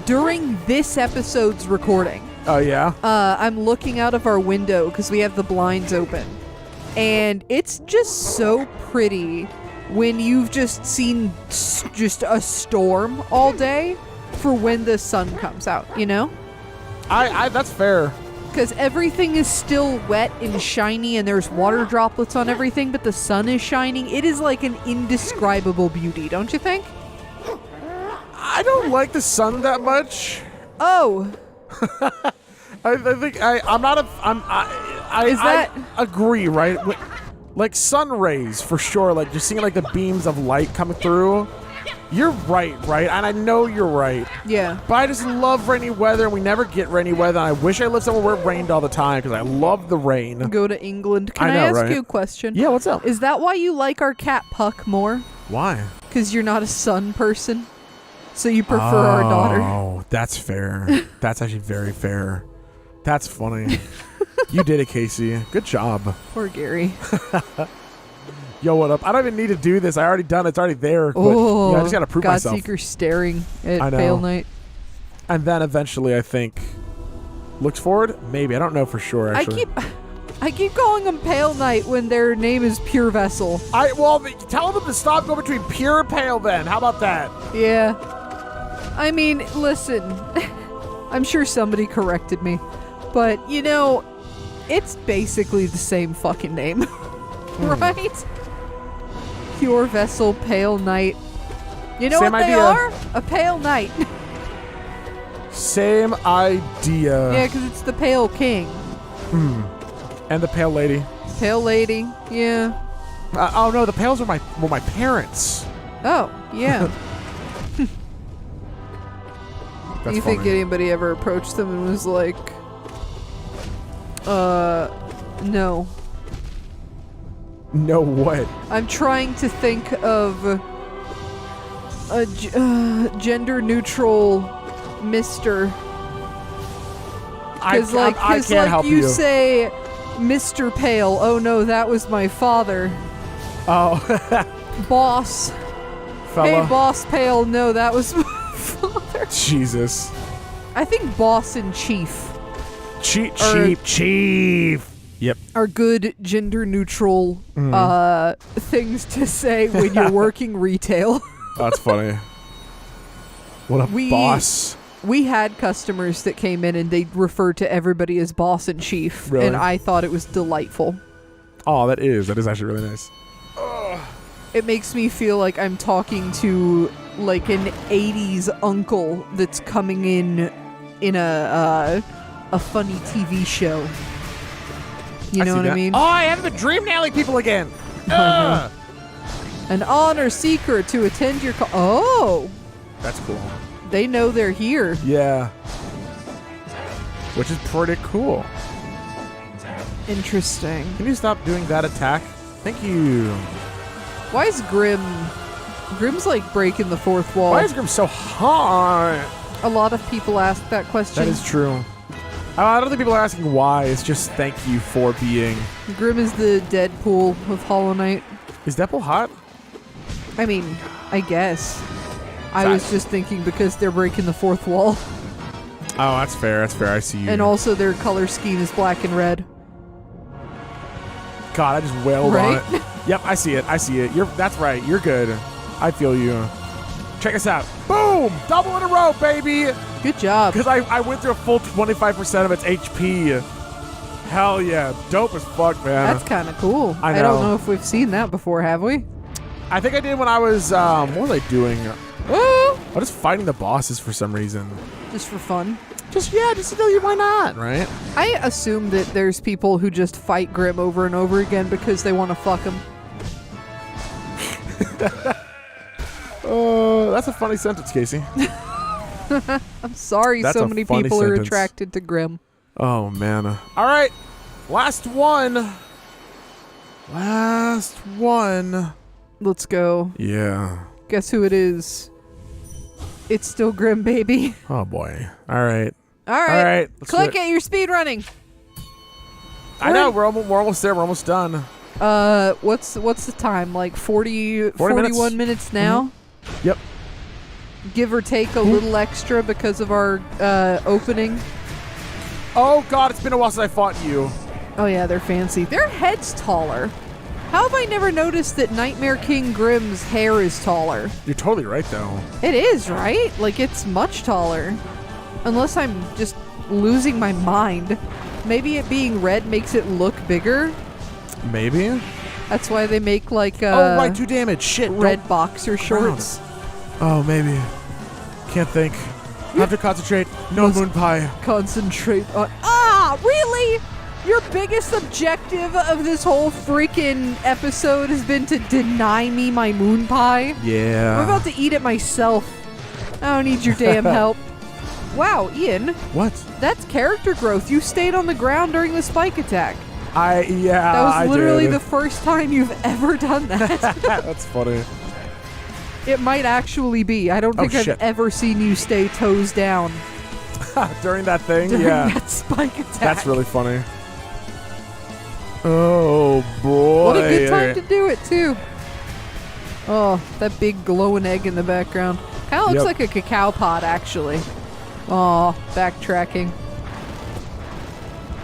during this episode's recording. Oh yeah. I'm looking out of our window because we have the blinds open. And it's just so pretty when you've just seen just a storm all day for when the sun comes out, you know? I that's fair. Because everything is still wet and shiny and there's water droplets on everything, but the sun is shining. It is like an indescribable beauty, don't you think? I don't like the sun that much. Oh, I think I'm not a I'm I Is that- I agree, right? Like sun rays for sure. Like just seeing like the beams of light coming through. You're right? And I know you're right. yeah. But I just love rainy weather, and we never get rainy weather. And I wish I lived somewhere where it rained all the time because I love the rain. Go to England. Can I I, know, ask right? you a question? Yeah, what's up? Is that why you like our cat Puck more? Why? Because you're not a sun person? So you prefer our daughter? Oh, that's fair. That's actually very fair. That's funny. You did it, Casey. Good job. Poor Gary. Yo, what up? I don't even need to do this. I already done it. It's already there. But, Oh, I just got to prove myself. Godseeker staring at I know. Pale Knight. And then eventually, I think, looks forward? Maybe. I don't know for sure, actually. I keep calling them Pale Knight when their name is Pure Vessel. Well, tell them to stop going between pure and pale then. How about that? Yeah. I mean, listen. I'm sure somebody corrected me. But, you know, it's basically the same fucking name. Right? Pure Vessel, Pale Knight. You know Same what they idea. are? A Pale Knight. Same idea. Yeah, because it's the Pale King. And the pale lady. Pale Lady. Yeah. Oh, no. The pales were my parents. Oh, yeah. That's You think funny. anybody ever approached them and was like, no. No what? I'm trying to think of a gender-neutral Mr. I can't help you you. say Mr. Pale. Oh no, that was my father. Oh, Boss. fella. Hey, Boss Pale. No, that was my father. Jesus. I think Boss and Chief Chief. Yep. are good gender-neutral things to say when you're working retail. That's funny. What a boss. We had customers that came in and they referred to everybody as boss and chief. Really? And I thought it was delightful. Oh, that is actually really nice. It makes me feel like I'm talking to like an 80s uncle that's coming in a funny TV show. You know what I mean? Oh, I have the dream nailing people again. Ugh. An honor seeker to attend your call. Oh, That's cool. they know they're here. Yeah. Which is pretty cool. Interesting. Can you stop doing that attack? Thank you. Why is Grim's like breaking the fourth wall? Why is Grim so hard? A lot of people ask that question. That is true. I don't think people are asking why. It's just thank you for being. Grim is the Deadpool of Hollow Knight. Is Deadpool hot? I mean, I guess. I was just thinking because they're breaking the fourth wall. Oh, that's fair. That's fair. I see you. And also their color scheme is black and red. God, I just wailed Right? on it. Yep, I see it. I see it. That's right. You're good. I feel you. Check us out. Boom! Double in a row, baby! Good job. Because I went through a full 25% of its HP. Hell yeah. Dope as fuck, man. That's kind of cool. I I don't know. know if we've seen that before, have we? I think I did when I was, what was I doing? Oh, I was just fighting the bosses for some reason. just for fun. Just to tell you why not, right? I assume that there's people who just fight Grim over and over again because they want to fuck him. That's a funny sentence, Casey. I'm sorry That's so a many funny people are sentence. attracted to Grim. Oh, man. All right. Last one. Last one. Let's go. Yeah. Guess who it is? It's still Grim, baby. Oh, boy. All right. All right. Let's do Click it. it. You're speed running. I know. We're almost there. We're almost done. What's the time? Like 40 41 minutes now? Yep. Give or take a little extra because of our opening. Oh, God. It's been a while since I fought you. Oh, yeah, they're fancy. Their head's taller. How have I never noticed that Nightmare King Grim's hair is taller? You're totally right, though. It is, right? Like, it's much taller. Unless I'm just losing my mind. Maybe it being red makes it look bigger. Maybe. That's why they make, like, Oh, right. 2 damage. Shit. red boxer shorts. Oh, maybe. Can't think. Have to concentrate. No moon pie. Concentrate on... Ah, really? Your biggest objective of this whole freaking episode has been to deny me my moon pie? Yeah. I'm about to eat it myself. I don't need your damn help. Wow, Ian, What? that's character growth. You stayed on the ground during the spike attack. That That was literally the first time you've ever done that. That's funny. It might actually be. I don't think I've shit. ever seen you stay toes down During that thing? during Yeah. that spike attack. That's really funny. Oh, boy. What a good time to do it, too. Oh, that big glowing egg in the background. Kind of looks like a cacao pod, actually. Oh, backtracking.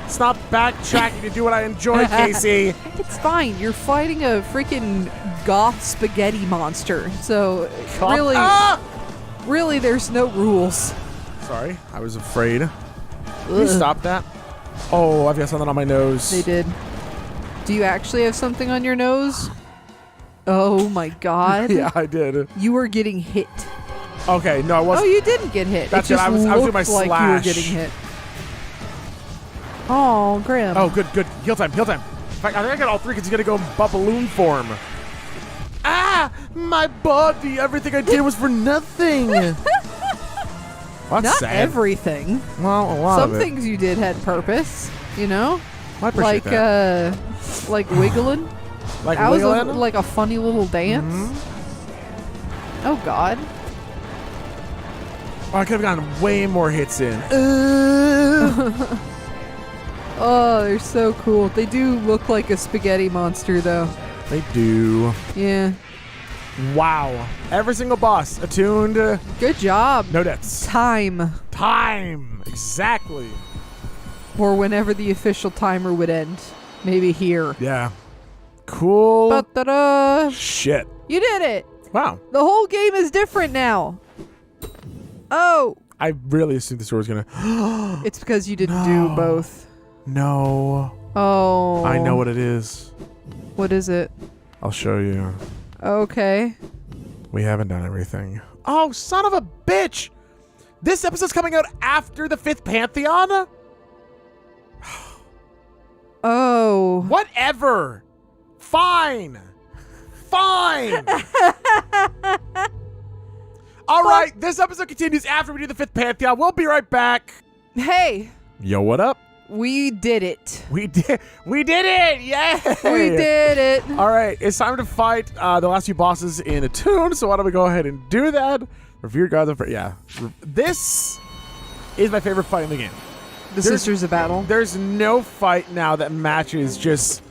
Stop backtracking to do what I enjoy, Casey. It's fine. You're fighting a freaking goth spaghetti monster. So, really, there's no rules. Sorry, I was afraid. Can you stop that? Oh, I've got something on my nose. They did. Do you actually have something on your nose? Oh my god. Yeah, I did. You were getting hit. Okay, no, I Oh, wasn't. you didn't get hit. That's it just it. I was doing looked my like slash. you were getting hit. Oh, Grim. Oh, good. Heal time. In fact, I think I got all 3 because he's going to go in balloon form. Ah! My body! Everything I did was for nothing! Well, that's Not sad. everything. Well, a lot Some of it. things you did had purpose, you know? I appreciate Like, that. like wiggling. Like That was wiggling? like a funny little dance. Mm-hmm. Oh, God. Oh, I could have gotten way more hits in. Oh, they're so cool. They do look like a spaghetti monster, though. They do. Yeah. Wow. Every single boss attuned. Good job. No deaths. Time. Time. Exactly. Or whenever the official timer would end. Maybe here. Yeah. Cool. Ba-da-da. Shit. You did it. Wow. The whole game is different now. Oh! I really assumed this door was gonna. It's because you didn't do both. No. Oh. I know what it is. What is it? I'll show you. Okay. We haven't done everything. Oh, son of a bitch! This episode's coming out after the 5th Pantheon? Oh. Whatever. Fine. Fine. All right, this episode continues after we do the 5th Pantheon. We'll be right back. Hey. Yo, what up? We did it. We did it! Yay! We did it. All right, it's time to fight the last few bosses in a tune. So why don't we go ahead and do that? Review your guys. Yeah, this is my favorite fight in the game. The Sisters of Battle. There's no fight now that matches just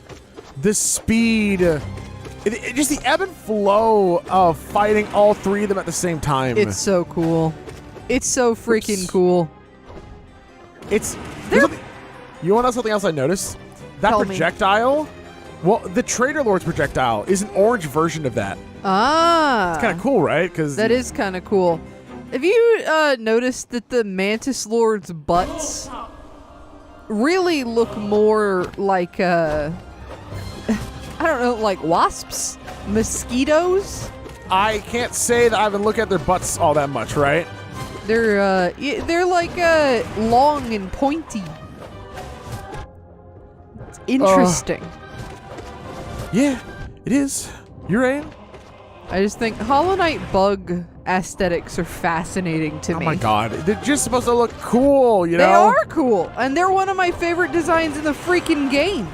the speed, just the ebb and flow of fighting all 3 of them at the same time. It's so cool. It's so freaking cool. You want to know something else I noticed? That Tell me. projectile, well, the Trader Lord's projectile is an orange version of that. Ah. It's kind of cool, right? Because That is kind of cool. Have you noticed that the Mantis Lord's butts really look more like, I don't know, like wasps? Mosquitoes? I can't say that I haven't looked at their butts all that much, right? They're like long and pointy. It's interesting. Yeah, it is. You're right. I just think Hollow Knight bug aesthetics are fascinating to Oh me. my god, they're just supposed to look cool, you know? They are cool, and they're one of my favorite designs in the freaking game.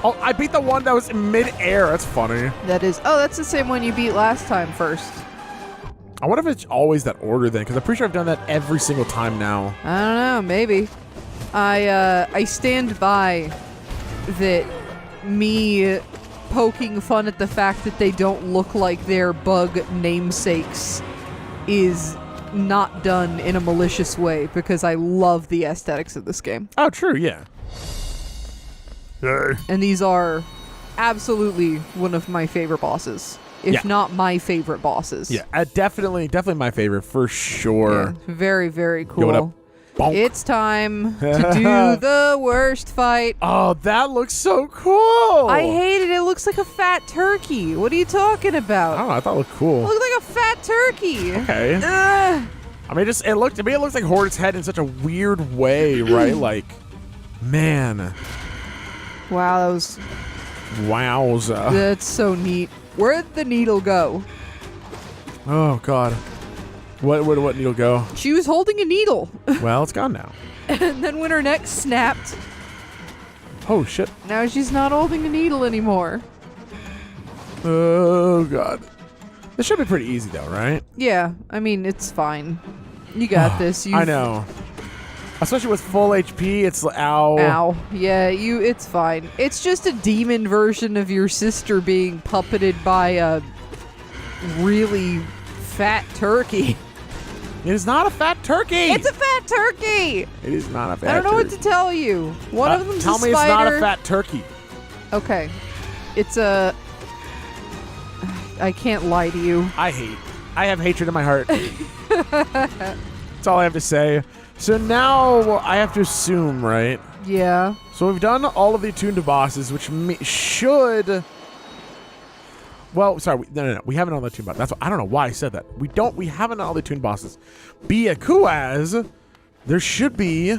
Oh, I beat the one that was in mid-air. That's funny. That's the same one you beat last time first. I wonder if it's always that order then, because I'm pretty sure I've done that every single time now. I don't know, maybe. I stand by that me poking fun at the fact that they don't look like their bug namesakes is not done in a malicious way, because I love the aesthetics of this game. Oh, true, yeah. And these are absolutely one of my favorite bosses, if not my favorite bosses. Yeah, definitely my favorite, for sure. Yeah, very, very cool. Yo, what up? Bonk. It's time to do the worst fight. Oh, that looks so cool. I hate it. It looks like a fat turkey. What are you talking about? I don't know, I thought it looked cool. It looked like a fat turkey. Okay. Ugh. I mean, it looks like Horde's head in such a weird way, right? Like, man. Wow, that was... Wowza. That's so neat. Where'd the needle go? Oh, God. What needle go? She was holding a needle. Well, it's gone now. And then when her neck snapped, Oh, shit. now she's not holding a needle anymore. Oh, God. This should be pretty easy, though, right? Yeah, I mean, it's fine. You got this. I know. Especially with full HP, it's... Ow. Ow. Yeah, it's fine. It's just a demon version of your sister being puppeted by a really fat turkey. It is not a fat turkey. It's a fat turkey. It is not a fat turkey. I don't know what to tell you. One of them's tell a me spider. it's not a fat turkey. Okay. It's a... I can't lie to you. I have hatred in my heart. That's all I have to say. So now I have to assume, right? Yeah. So we've done all of the attuned bosses, which should... Well, sorry. No. We haven't done all the attuned bosses. That's what, I don't know why I said that. We haven't done all the attuned bosses. Be a Kuaz, there should be...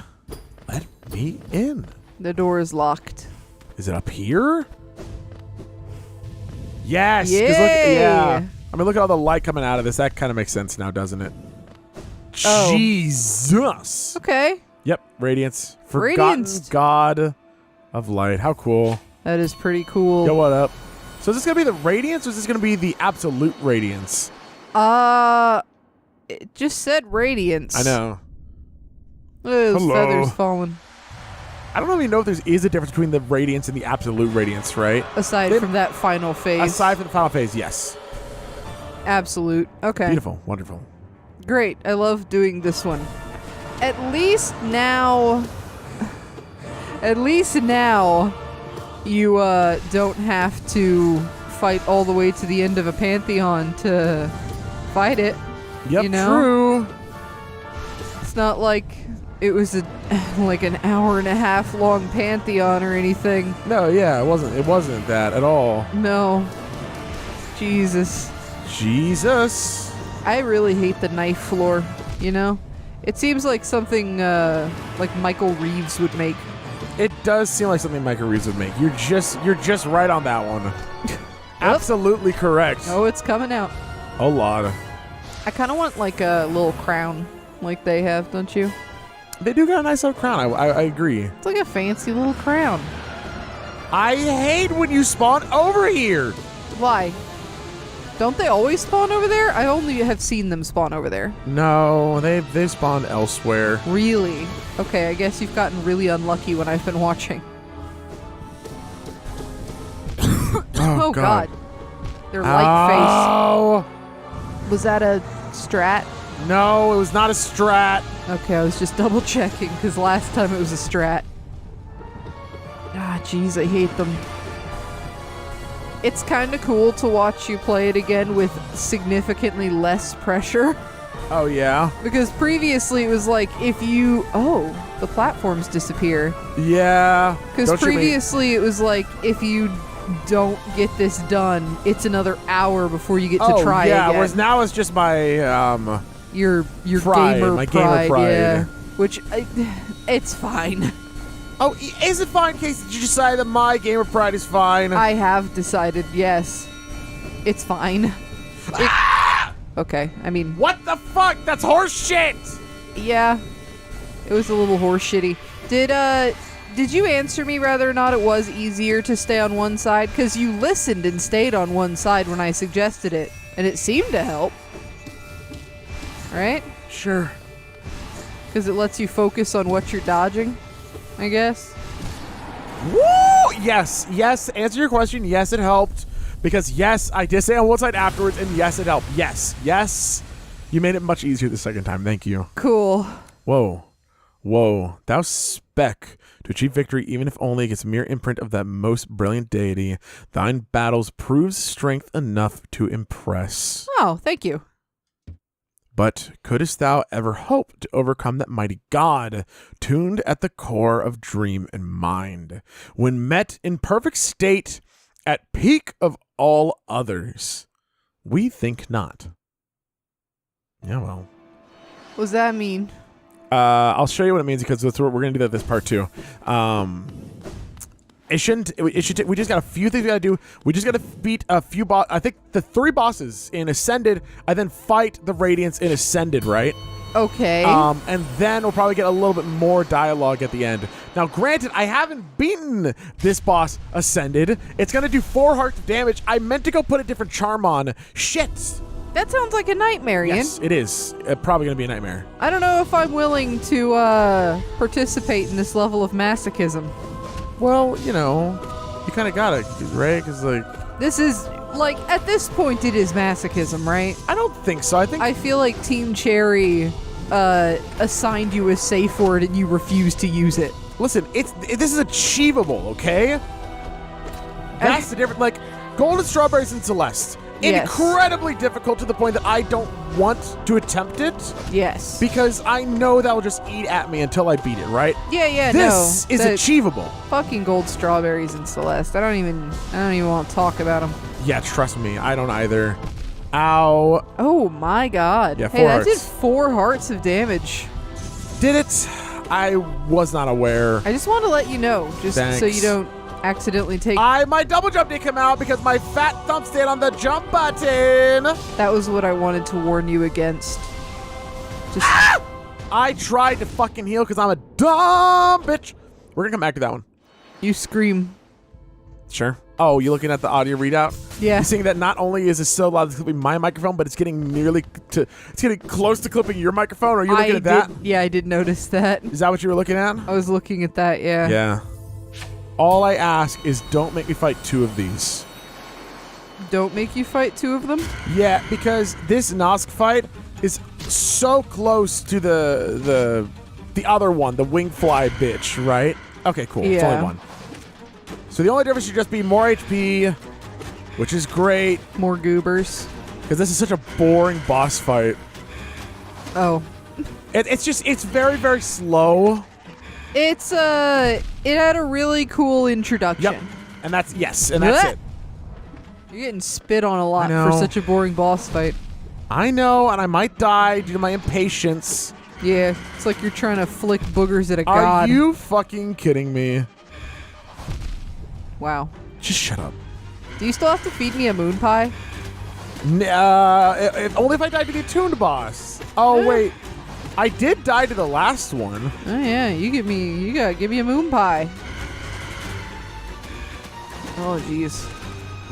Let me in. The door is locked. Is it up here? Yes. 'cause Yay! Look, yeah. I mean, look at all the light coming out of this. That kind of makes sense now, doesn't it? Oh. Jesus. Okay. Yep. Radiance. Forgotten Radiance. God of Light. How cool. That is pretty cool. Yo, what up? So is this going to be the Radiance or is this going to be the Absolute Radiance? It just said radiance. I know. Look at those Hello. feathers falling. I don't really know if there is a difference between the Radiance and the Absolute Radiance, right? Aside from that final phase. Aside from the final phase, yes. Absolute. Okay. Beautiful. Wonderful. Great. I love doing this one. At least now you don't have to fight all the way to the end of a pantheon to fight it. Yep, you know? true. not like it was like an hour and a half long Pantheon or anything. No, yeah, it wasn't that at all. No. Jesus. I really hate the knife floor, you know? It seems like something like Michael Reeves would make. It does seem like something Michael Reeves would make. You're just right on that one. Absolutely correct. Oh, it's coming out. A lot. I kind of want like a little crown like they have, don't you? They do got a nice little crown. I agree. It's like a fancy little crown. I hate when you spawn over here. Why? Don't they always spawn over there? I only have seen them spawn over there. No, they've spawned elsewhere. Really? Okay, I guess you've gotten really unlucky when I've been watching. Oh God. Their light face. Was that a strat? No, it was not a strat. Okay, I was just double checking because last time it was a strat. Ah, jeez, I hate them. It's kind of cool to watch you play it again with significantly less pressure. Oh, yeah? Because previously it was like if you... Oh, the platforms disappear. Yeah. Because previously it was like if you don't get this done, it's another hour before you get to try again. Whereas now it's just my... your pride, gamer my pride, gamer pride. yeah. Which, it's fine. Oh, is it fine, Casey? Did you decide that my gamer pride is fine? I have decided, yes. It's fine. Okay, I mean... What the fuck? That's horse shit! Yeah. It was a little horse shitty. Did you answer me whether or not it was easier to stay on one side? Because you listened and stayed on one side when I suggested it, and it seemed to help. Right? Sure. Because it lets you focus on what you're dodging, I guess. Woo! Yes. Answer your question. Yes, it helped. Because yes, I did stay on one side afterwards, and yes, it helped. Yes. You made it much easier the second time. Thank you. Cool. Whoa. Thou spec to achieve victory, even if only against mere imprint of that most brilliant deity. Thine battles proves strength enough to impress. Oh, thank you. But couldst thou ever hope to overcome that mighty god, tuned at the core of dream and mind, when met in perfect state at peak of all others? We think not. Yeah, well. What does that mean? I'll show you what it means because we're going to do that this part too. It should we just got a few things we gotta do. We just gotta beat a few I think the 3 bosses in Ascended, and then fight the Radiants in Ascended, right? Okay. And then we'll probably get a little bit more dialogue at the end. Now, granted, I haven't beaten this boss Ascended. It's gonna do 4 hearts of damage. I meant to go put a different charm on. Shit. That sounds like a nightmare, Ian. Yes, it is. Probably gonna be a nightmare. I don't know if I'm willing to participate in this level of masochism. Well, you know, you kind of gotta, right? Because, like... This is, like, at this point, it is masochism, right? I don't think so. I feel like Team Cherry assigned you a safe word and you refused to use it. Listen, this is achievable, okay? That's the difference. Like, Golden Strawberries and Celeste. Yes. Incredibly difficult to the point that I don't want to attempt it. Yes. Because I know that will just eat at me until I beat it, right? Yeah, this is achievable. Fucking Gold Strawberries and Celeste. I don't even want to talk about them. Yeah, trust me, I don't either. Ow. Oh my god. Yeah, 4 hey, hearts. that did 4 hearts of damage. Did it? I was not aware. I just want to let you know, just Thanks. so you don't accidentally take... My double jump didn't come out because my fat thumb stayed on the jump button. That was what I wanted to warn you against. Just... I tried to fucking heal because I'm a dumb bitch. We're going to come back to that one. You scream. Sure. Oh, you looking at the audio readout? Yeah. You're seeing that not only is it so loud it's clipping my microphone, but it's getting close to clipping your microphone. Are you looking at that? Yeah, I did notice that. Is that what you were looking at? I was looking at that, yeah. Yeah. All I ask is don't make me fight 2 of these. Don't make you fight 2 of them? Yeah, because this Nosk fight is so close to the other one, the Wingfly bitch, right? Okay, cool. Yeah. It's only 1. So the only difference should just be more HP, which is great. More goobers. Because this is such a boring boss fight. Oh. It's very, very slow. It had a really cool introduction. Yep. And that's it. You're getting spit on a lot I know. for such a boring boss fight. I know, and I might die due to my impatience. Yeah, it's like you're trying to flick boogers at a god. Are you fucking kidding me? Wow. Just shut up. Do you still have to feed me a moon pie? Only if I die to the attuned boss. Oh, wait. I did die to the last one. Oh yeah, you gotta give me a moon pie. Oh jeez.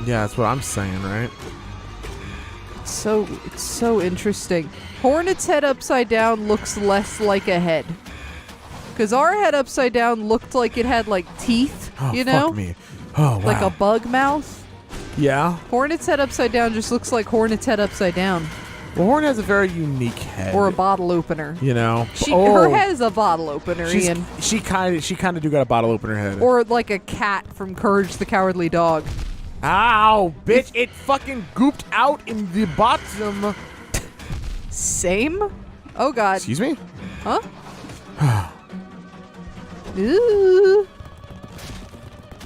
Yeah, that's what I'm saying, right? It's so interesting. Hornet's head upside down looks less like a head. Cause our head upside down looked like it had like teeth, Oh, you know? fuck me. Oh, wow. Like a bug mouth. Yeah. Hornet's head upside down just looks like Hornet's head upside down. Well, Hornet has a very unique head. Or a bottle opener. You know? Her head is a bottle opener, Ian. She kind of do got a bottle opener head. Or like a cat from Courage the Cowardly Dog. Ow, bitch! It fucking gooped out in the bottom. Same? Oh god. Excuse me? Huh? Ooh.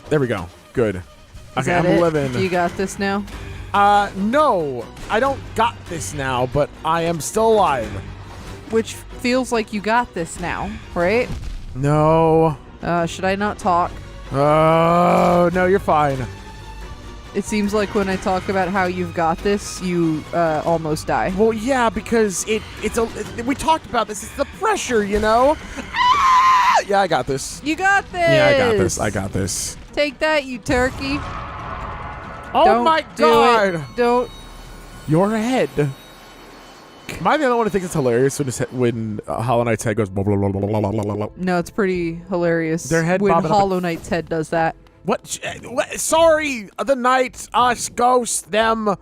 There we go. Good. Is Okay, that I'm it? living. You got this now? No, I don't got this now, but I am still alive. Which feels like you got this now, right? No. Should I not talk? Oh, no, you're fine. It seems like when I talk about how you've got this, you almost die. Well, yeah, because we talked about this. It's the pressure, you know? Ah! Yeah, I got this. You got this! Yeah, I got this. I got this. Take that, you turkey. Oh Don't my do god! it. Don't. Your head. Am I the only one who thinks it's hilarious when Hollow Knight's head goes blah, blah, blah, blah, blah, blah, blah. No, it's pretty hilarious. Their head when bobbing up Hollow Knight's head does that. What? Sorry, the knight, us, ghost, them.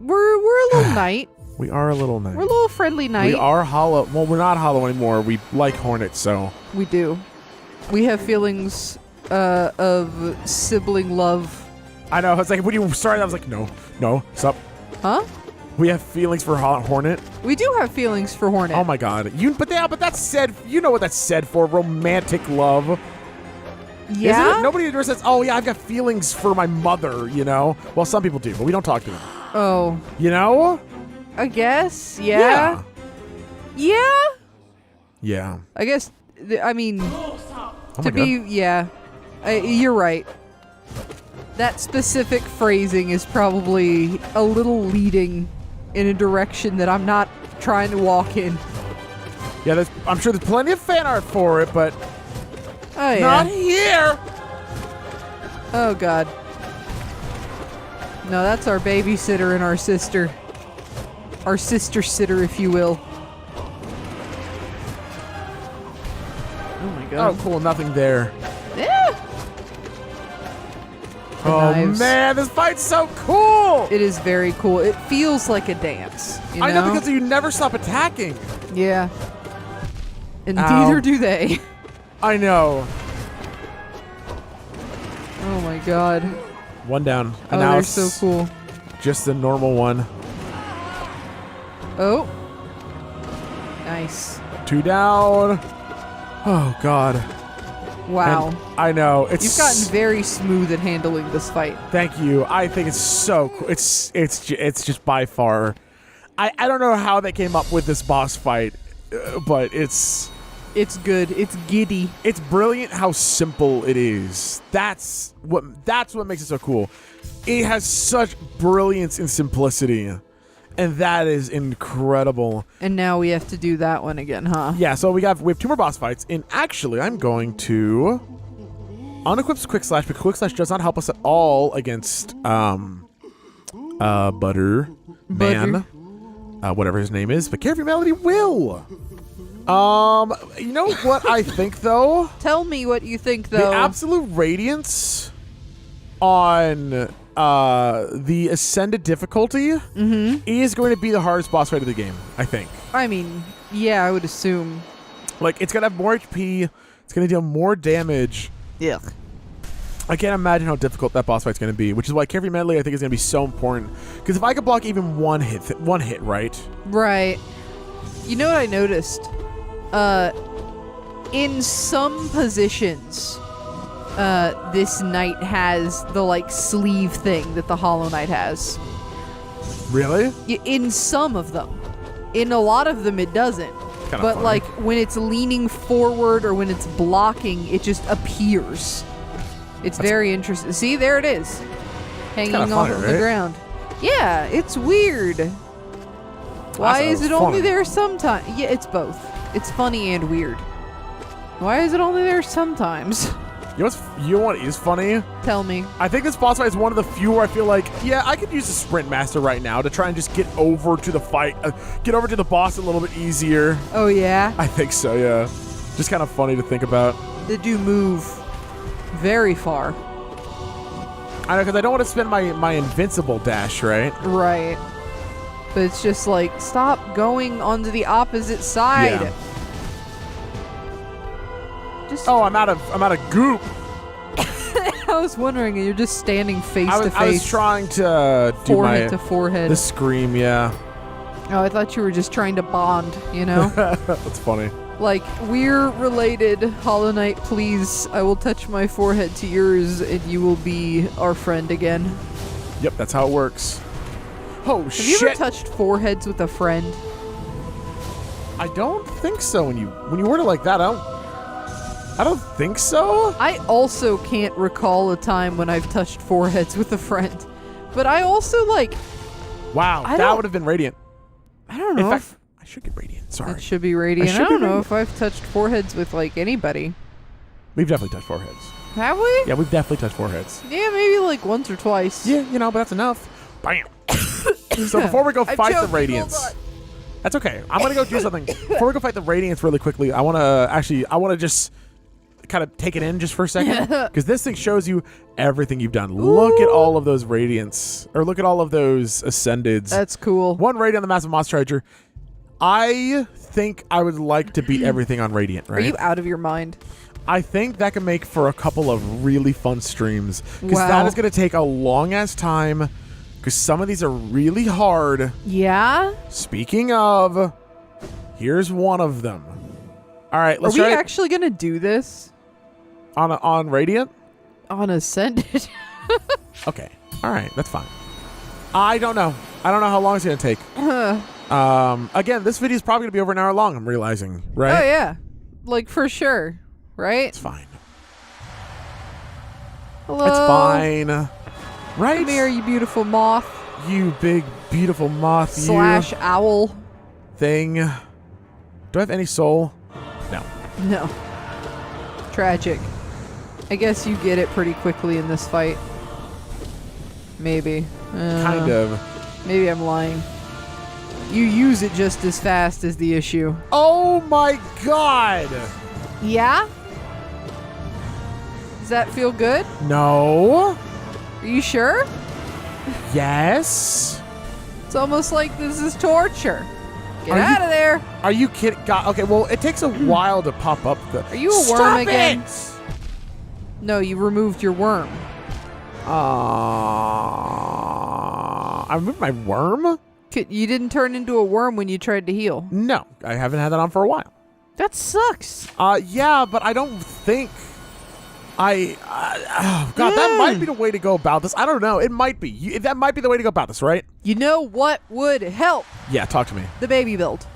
We're a little knight. We are a little knight. We're a little friendly knight. We are hollow. Well, we're not hollow anymore. We like hornets, so. We do. We have feelings of sibling love. I know. It's like when you started, I was like, no, stop. Huh? We have feelings for Hornet. We do have feelings for Hornet. Oh my god. But that's said. You know what that's said for? Romantic love. Yeah. Isn't it? Nobody ever says, "Oh yeah, I've got feelings for my mother." You know. Well, some people do, but we don't talk to them. Oh. You know. I guess. Yeah. Yeah. Yeah. I guess. I mean, Oh my to be. god. Yeah. You're right. That specific phrasing is probably a little leading in a direction that I'm not trying to walk in. Yeah, I'm sure there's plenty of fan art for it, but Oh, yeah. not here. Oh, God. No, that's our babysitter and our sister. Our sister-sitter, if you will. Oh, my God. Oh, cool. Nothing there. Yeah. Oh, knives. man. This fight's so cool. It is very cool. It feels like a dance. You know? I know because you never stop attacking. Yeah. And Ow. neither do they. I know. Oh, my God. One down. Oh, And now they're it's so cool. just the normal one. Oh. Nice. 2 down. Oh, God. Wow. And I know. You've gotten very smooth at handling this fight. Thank you. I think it's so cool. It's just by far. I don't know how they came up with this boss fight, but it's good. It's giddy. It's brilliant how simple it is. That's what makes it so cool. It has such brilliance and simplicity, and that is incredible. And now we have to do that one again, huh? Yeah, so we have 2 more boss fights, and actually I'm going to unequip Quick Slash, because Quick Slash does not help us at all against Butter Man, whatever his name is, but Carefree Melody will. You know what I think though? Tell me what you think, though. The absolute radiance on the ascended difficulty is going to be the hardest boss fight of the game, I think. I mean, yeah, I would assume. Like, it's going to have more HP, it's going to deal more damage. Yeah. I can't imagine how difficult that boss fight's going to be, which is why Carefree Medley I think is going to be so important. Because if I could block even one hit, right? Right. You know what I noticed? In some positions, this knight has the like sleeve thing that the Hollow Knight has. Really? In some of them. In a lot of them it doesn't. But funny. like when it's leaning forward or when it's blocking, it just appears. That's very interesting. See, there it is. Hanging off funny, of right? the ground. Yeah, it's weird. Why is it only there sometimes? Yeah, it's both. It's funny and weird. Why is it only there sometimes? You know what is funny? Tell me. I think this boss fight is one of the few where I feel like, yeah, I could use a sprint master right now to try and just get over to the fight, get over to the boss a little bit easier. Oh, yeah? I think so, yeah. Just kind of funny to think about. They do move very far. I know, because I don't want to spend my invincible dash, right? Right. But it's just like, stop going onto the opposite side. Yeah. Just, Oh, I'm out of goop. I was wondering, you're just standing face to face. I was trying to do forehead to forehead. the scream, yeah. Oh, I thought you were just trying to bond, you know? That's funny. Like, we're related, Hollow Knight, please. I will touch my forehead to yours, and you will be our friend again. Yep, that's how it works. Oh, Have shit. you ever touched foreheads with a friend? I don't think so. When you word it like that, I don't think so. I also can't recall a time when I've touched foreheads with a friend. But I also, like... Wow, I that don't- would have been radiant. I don't know In if... fact, I should get radiant. Sorry. That should be radiant. I should be don't know radiant. if I've touched foreheads with, like, anybody. We've definitely touched foreheads. Have we? Yeah, we've definitely touched foreheads. Yeah, maybe, like, once or twice. Yeah, but that's enough. Bam. So before we go I fight the choked. radiance, Hold on. that's okay. I'm gonna go do something. Before we go fight the radiance really quickly, I want to just kind of take it in just for a second, because this thing shows you everything you've done. Look at all of those radiants, or look at all of those ascendeds. That's cool. One radiant on the massive monster treasure. I think I would like to beat everything on radiant, right? Are you out of your mind? I think that can make for a couple of really fun streams, because Wow. that is going to take a long ass time, because some of these are really hard. Yeah? Speaking of, here's one of them. All right, Are let's we try it actually going to do this? on radiant. On Ascended? Okay, all right, that's fine. I don't know how long it's going to take. Again, this video is probably going to be over an hour long, I'm realizing, right? Oh, yeah. Like, for sure. Right? It's fine. Hello? It's fine. Right? Come here, you beautiful moth. You big, beautiful moth, Slash owl. you thing. Do I have any soul? No. No. Tragic. I guess you get it pretty quickly in this fight. Maybe. Kind of. Maybe I'm lying. You use it just as fast as the issue. Oh my god! Yeah? Does that feel good? No. Are you sure? Yes. It's almost like this is torture. Get Are you- out of there. Are you kidding? God, okay, well, it takes a while to pop up the... Are you a worm Stop again? It! No, you removed your worm. I removed my worm? You didn't turn into a worm when you tried to heal. No, I haven't had that on for a while. That sucks. Yeah, but I don't think... oh, God, that might be the way to go about this. I don't know. It might be. That might be the way to go about this, right? You know what would help? Yeah, talk to me. The baby build.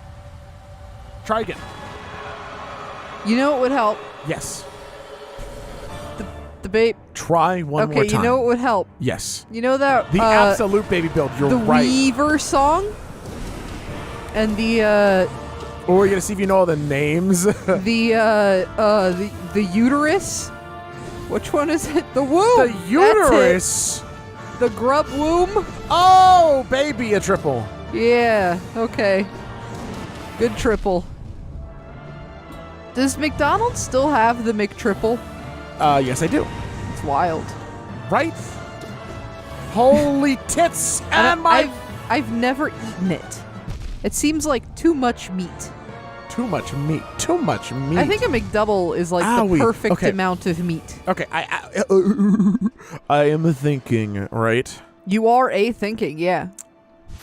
Try again. You know what would help? Yes. The babe. Try one more Okay, time. you know what would help? Yes. You know that The absolute baby build. You're the right. Weaver song? And the Or we're going to see if you know all the names. the uterus? Which one is it? The womb. The uterus. That's it. The grub womb? Oh, baby, a triple. Yeah, okay. Good triple. Does McDonald's still have the McTriple? Yes, I do. It's wild. Right? Holy tits and my... I've never eaten it. It seems like too much meat. Too much meat. Too much meat. I think a McDouble is like Owie. the perfect Okay. amount of meat. Okay, I am thinking, right? You are a thinking, yeah.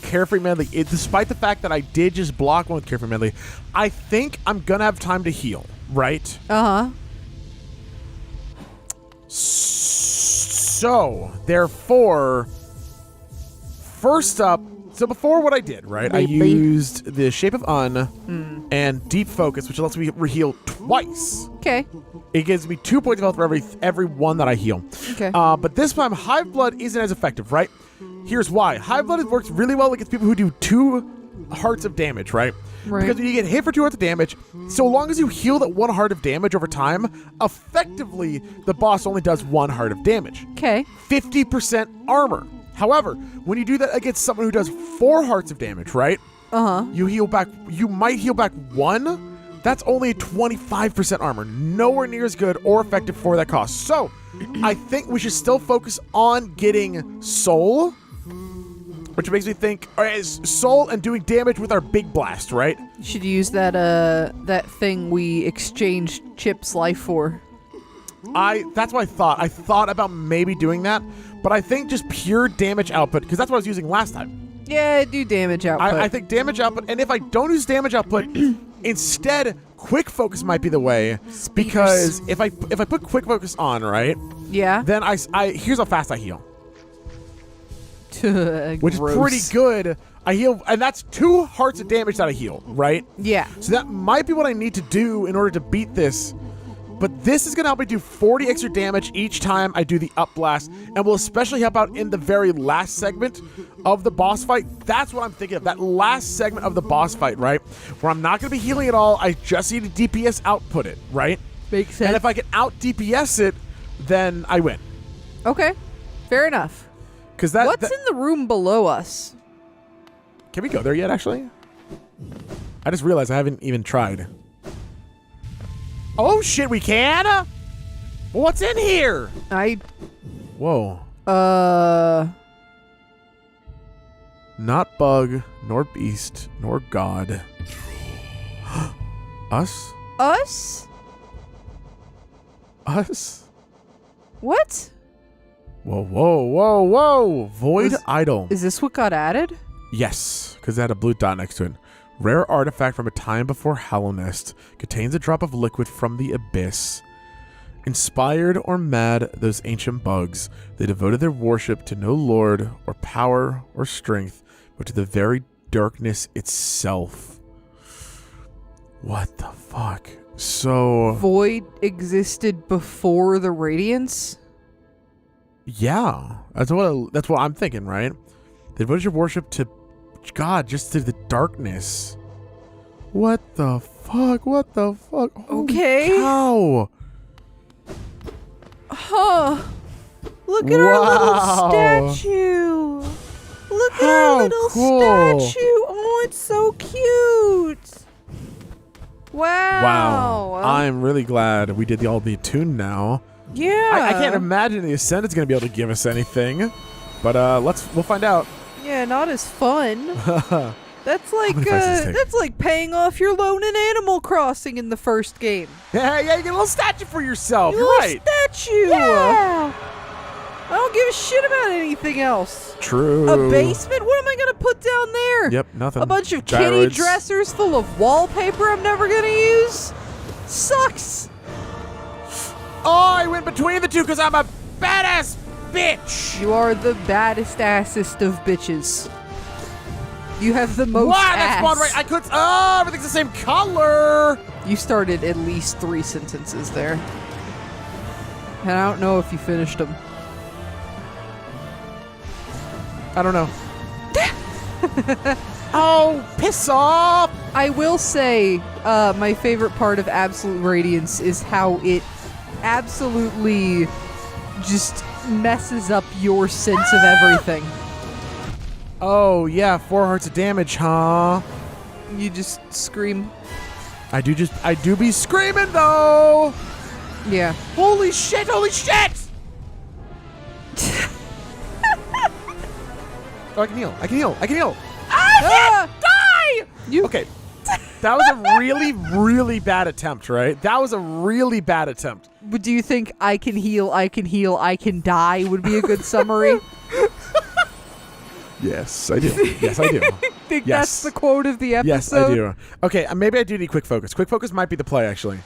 Carefree Medley, despite the fact that I did just block one with Carefree Medley, I think I'm going to have time to heal, right? Uh-huh. So, therefore, first up, so before what I did, right, I used the Shape of Un and Deep Focus, which lets me heal twice. Okay. It gives me 2 points of health for every one that I heal. Okay. But this time, Hive Blood isn't as effective, right? Here's why. Hive Blood works really well against people who do 2 hearts of damage, right? Right. Because when you get hit for 2 hearts of damage, so long as you heal that 1 heart of damage over time, effectively, the boss only does 1 heart of damage. Okay. 50% armor. However, when you do that against someone who does 4 hearts of damage, right? Uh-huh. You might heal back 1. That's only 25% armor. Nowhere near as good or effective for that cost. So, I think we should still focus on getting Soul, which makes me think, Soul and doing damage with our Big Blast, right? You should use that that thing we exchanged Chip's life for. That's what I thought. I thought about maybe doing that, but I think just pure damage output, because that's what I was using last time. Yeah, do damage output. I think damage output, and if I don't use damage output, instead, quick focus might be the way. Speakers. Because if I put quick focus on, right? Yeah. Then here's how fast I heal, which is Gross. pretty good. I heal, and that's 2 hearts of damage that I heal, right? Yeah. So that might be what I need to do in order to beat this. But this is going to help me do 40 extra damage each time I do the up blast, and will especially help out in the very last segment of the boss fight. That's what I'm thinking of, that last segment of the boss fight, right? Where I'm not going to be healing at all. I just need to DPS output it, right? Makes sense. And if I can out DPS it, then I win. Okay. Fair enough. Because What's in the room below us? Can we go there yet, actually? I just realized I haven't even tried. Oh, shit, we can? What's in here? Whoa. Not bug, nor beast, nor god. Us? Us? Us? What? Whoa, whoa, whoa, whoa. Void Idol. Is this what got added? Yes, because it had a blue dot next to it. Rare artifact from a time before Hallownest. Contains a drop of liquid from the abyss. Inspired or mad, those ancient bugs, they devoted their worship to no lord or power or strength, but to the very darkness itself. What the fuck? So... Void existed before the Radiance? Yeah, that's what I'm thinking, right? They devoted your worship to God, just to the darkness. What the fuck? What the fuck? Holy Okay. cow. Huh. Look at our little statue. Look at our little statue. Oh, it's so cute. Wow. I'm really glad we did all the tune now. Yeah. I can't imagine the Ascendant's going to be able to give us anything. But we'll find out. Yeah, not as fun. That's like many fights does it take? that's like paying off your loan in Animal Crossing in the first game. Yeah, you get a little statue for yourself. You're Little right. statue. Yeah. I don't give a shit about anything else. True. A basement? What am I gonna put down there? Yep, nothing. A bunch of kitty Gyroids. dressers full of wallpaper I'm never gonna use? Sucks. Oh, I went between the two because I'm a badass bitch. You are the baddest assest of bitches. You have the most Wow, ass. that's one right. I could. Oh, everything's the same color. You started at least 3 sentences there. And I don't know if you finished them. I don't know. Oh, piss off. I will say my favorite part of Absolute Radiance is how it absolutely just messes up your sense of everything. Oh, yeah, 4 hearts of damage, huh? You just scream. I do be screaming, though. Yeah. Holy shit, holy shit. Oh, I can heal. Ah! Die! You Okay. That was a really, really bad attempt, right? That was a really bad attempt. But do you think I can heal, I can die would be a good summary? Yes, I do. Yes, I do. Think Yes. that's the quote of the episode? Yes, I do. Okay, maybe I do need quick focus. Quick focus might be the play, actually.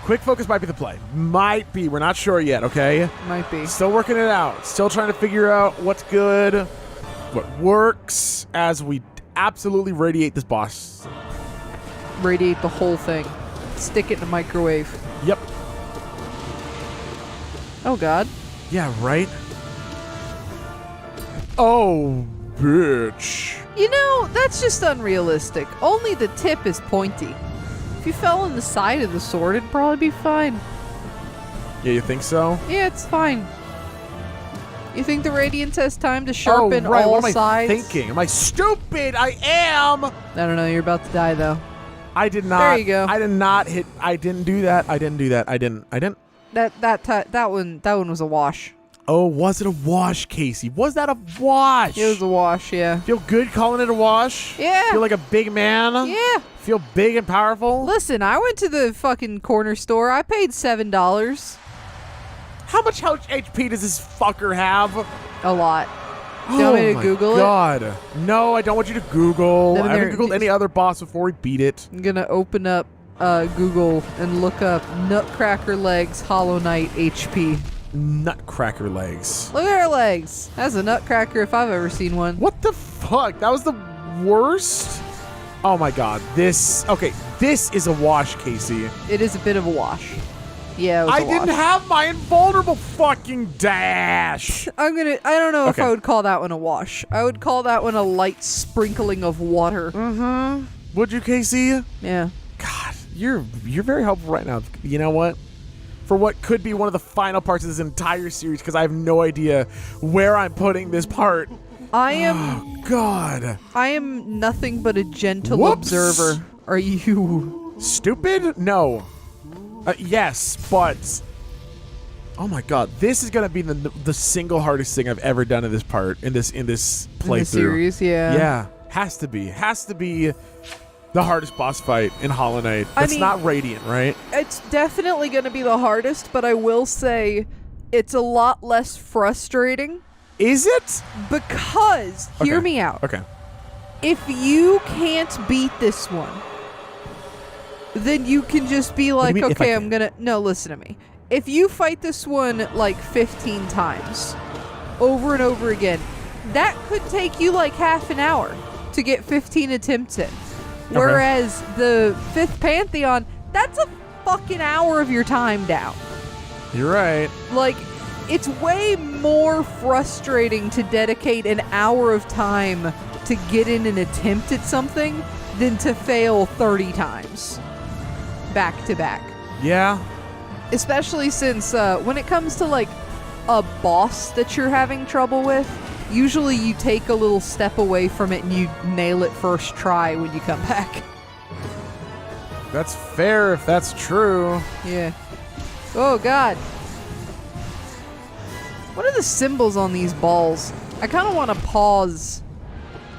Quick focus might be the play. Might be. We're not sure yet, okay? Might be. Still working it out. Still trying to figure out what's good, what works, as we absolutely radiate this boss. Radiate the whole thing. Stick it in a microwave. Yep. Oh, God. Yeah, right? Oh, bitch. You know, that's just unrealistic. Only the tip is pointy. If you fell on the side of the sword, it'd probably be fine. Yeah, you think so? Yeah, it's fine. You think the Radiance has time to sharpen oh, right. all What am sides? I thinking? Am I stupid? I am! I don't know. You're about to die, though. I did not. There you go. I did not hit. I didn't do that. I didn't do that. I didn't. That one was a wash. Oh, was it a wash, Casey? Was that a wash? It was a wash, yeah. Feel good calling it a wash? Yeah. Feel like a big man? Yeah. Feel big and powerful? Listen, I went to the fucking corner store. I paid $7. How much HP does this fucker have? A lot. Do you want me to Google it? God. No, I don't want you to Google. Then I haven't there- Googled any other boss before we beat it. I'm gonna open up Google and look up Nutcracker Legs Hollow Knight HP. Nutcracker legs. Look at her legs. That's a nutcracker if I've ever seen one. What the fuck? That was the worst? Oh my god. This is a wash, Casey. It is a bit of a wash. Yeah, it was I a wash. didn't have my invulnerable fucking dash. I don't know if Okay. I would call that one a wash. I would call that one a light sprinkling of water. Mm-hmm. Would you, Casey? Yeah. God, you're very helpful right now. You know what? For what could be one of the final parts of this entire series, because I have no idea where I'm putting this part. I am Oh, God. I am nothing but a gentle Whoops. observer. Are you? Stupid? No. Yes, but... Oh my god, this is gonna be the single hardest thing I've ever done in this part, in this playthrough. In the series, yeah. Yeah, has to be the hardest boss fight in Hollow Knight. I It's mean- not Radiant, right? It's definitely going to be the hardest, but I will say it's a lot less frustrating Is it? because, hear Okay. me out. Okay. If you can't beat this one, then you can just be like, mean, if I okay, can? I'm gonna... No, listen to me. If you fight this one like 15 times, over and over again, that could take you like half an hour to get 15 attempts in. Whereas the 5th Pantheon, that's a fucking hour of your time down. You're right. Like, it's way more frustrating to dedicate an hour of time to get in an attempt at something than to fail 30 times back to back. Yeah. Especially since when it comes to like a boss that you're having trouble with, usually you take a little step away from it and you nail it first try when you come back. That's fair if that's true. Yeah. Oh, God. What are the symbols on these balls? I kind of want to pause.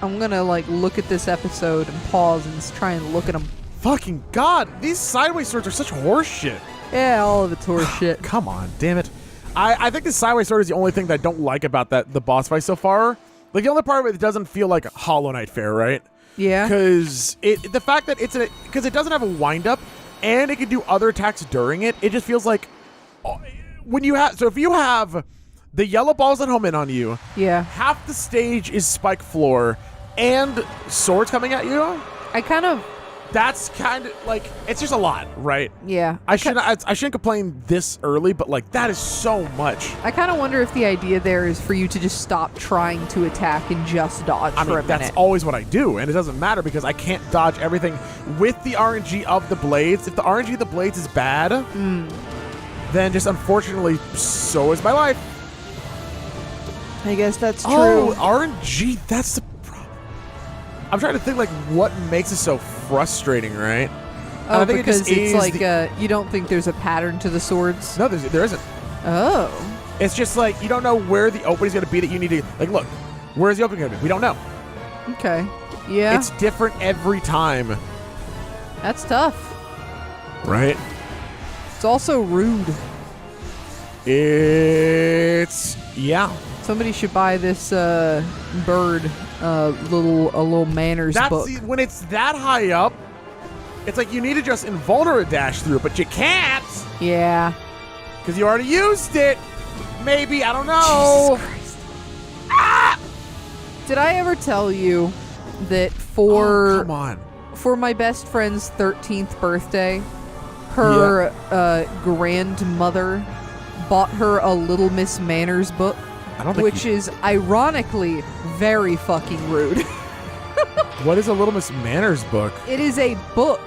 I'm going to, like, look at this episode and pause and try and look at them. Fucking god, these sideways swords are such horse shit. Yeah, all of it's horse shit. Come on, damn it. I think the sideways sword is the only thing that I don't like about the boss fight so far. Like, the only part of it that doesn't feel like Hollow Knight fare, right? Yeah. Because the fact that because it doesn't have a wind up and it can do other attacks during it, it just feels like if you have the yellow balls that home in on you, Yeah. half the stage is spike floor and swords coming at you. That's kind of like, it's just a lot, right? Yeah. I shouldn't complain this early, but like that is so much. I kind of wonder if the idea there is for you to just stop trying to attack and just dodge for a minute. That's always what I do, and it doesn't matter because I can't dodge everything with the RNG of the blades. If the RNG of the blades is bad, then just unfortunately, so is my life. I guess that's true. Oh, RNG, that's the problem. I'm trying to think like what makes it so frustrating, right? Oh, I think it because just it's is like you don't think there's a pattern to the swords? No, there isn't. Oh. It's just like you don't know where the opening's going to be that you need to, like, look, where's the opening going to be? We don't know. Okay. Yeah. It's different every time. That's tough. Right? It's also rude. It's Yeah. Somebody should buy this bird a little manners book. When it's that high up, it's like you need to just invulnerate dash through it, but you can't. Yeah. Because you already used it. Maybe, I don't know. Jesus Christ. Ah! Did I ever tell you that for my best friend's 13th birthday, her grandmother bought her a Little Miss Manners book, which is ironically very fucking rude. What is a Little Miss Manners book? It is a book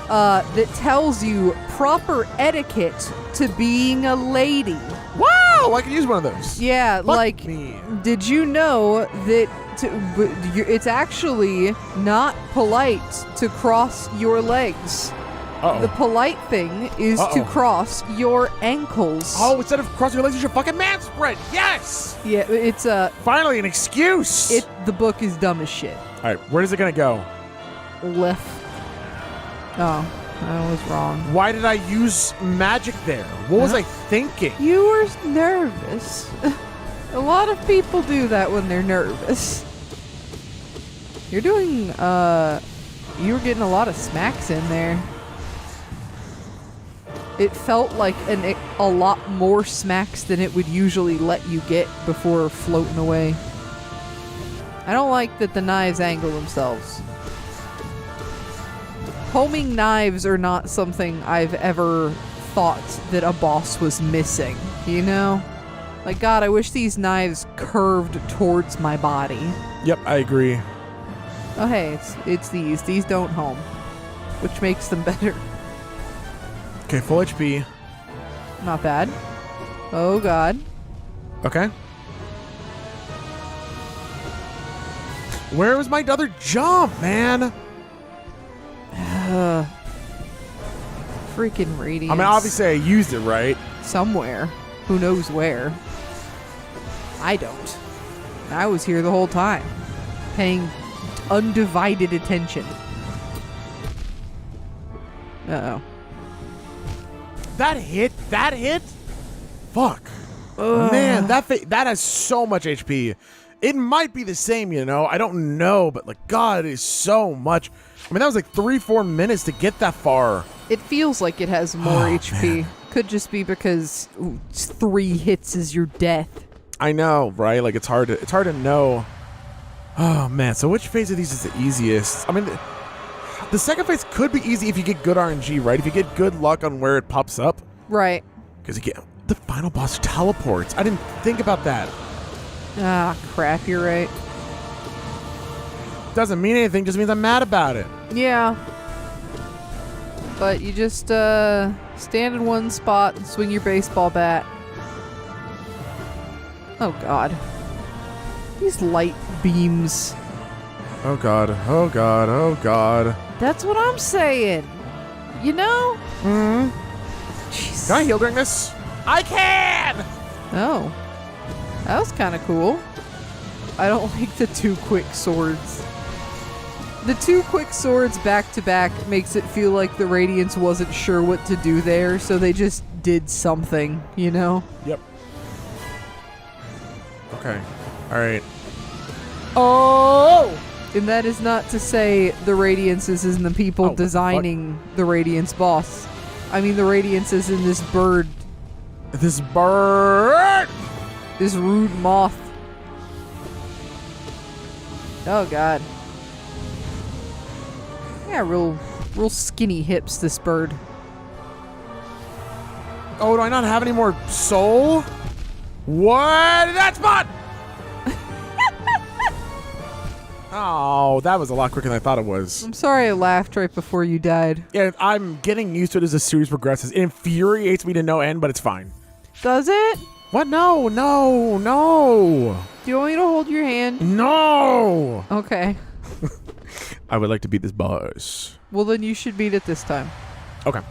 that tells you proper etiquette to being a lady. Wow, I can use one of those. Yeah, Fuck me. Did you know that it's actually not polite to cross your legs? Uh-oh. The polite thing is to cross your ankles. Oh, instead of crossing your legs, you should fucking man spread. Yes! Yeah, it's finally an excuse. The book is dumb as shit. All right, where is it gonna go? Left. Oh, I was wrong. Why did I use magic there? What was I thinking? You were nervous. A lot of people do that when they're nervous. You're doing, you were getting a lot of smacks in there. It felt like a lot more smacks than it would usually let you get before floating away. I don't like that the knives angle themselves. Homing knives are not something I've ever thought that a boss was missing, you know? Like, God, I wish these knives curved towards my body. Yep, I agree. Oh, hey, it's these. These don't home, which makes them better. Okay, full HP. Not bad. Oh, God. Okay. Where was my other jump, man? Freaking radiance. I mean, obviously I used it, right? Somewhere. Who knows where? I don't. I was here the whole time, paying undivided attention. Uh-oh. That hit? Fuck. Man, that has so much HP. It might be the same, you know? I don't know, but like, God, it is so much. I mean, that was like 3-4 minutes to get that far. It feels like it has more HP. Man. Could just be because 3 hits is your death. I know, right? Like, it's hard to know. Oh, man. So which phase of these is the easiest? I mean, the second phase could be easy if you get good RNG, right? If you get good luck on where it pops up. Right. Because you get the final boss teleports. I didn't think about that. Ah, crap. You're right. Doesn't mean anything. Just means I'm mad about it. Yeah. But you just stand in one spot and swing your baseball bat. Oh, God. These light beams. Oh, God. Oh, God. Oh, God. That's what I'm saying. You know? Hmm. Jeez. Can I heal during this? I can! Oh. That was kind of cool. I don't like the 2 quick swords. The 2 quick swords back to back makes it feel like the Radiance wasn't sure what to do there, so they just did something, you know? Yep. Okay. All right. Oh! And that is not to say the Radiances isn't the people designing the Radiance boss. I mean the Radiances in this bird. This bird! This rude moth. Oh, God. Yeah, real skinny hips, this bird. Oh, do I not have any more soul? What? That's fun! Oh, that was a lot quicker than I thought it was. I'm sorry I laughed right before you died. Yeah, I'm getting used to it as the series progresses. It infuriates me to no end, but it's fine. Does it? What? No, no, no. Do you want me to hold your hand? No. Okay. I would like to beat this boss. Well, then you should beat it this time. Okay.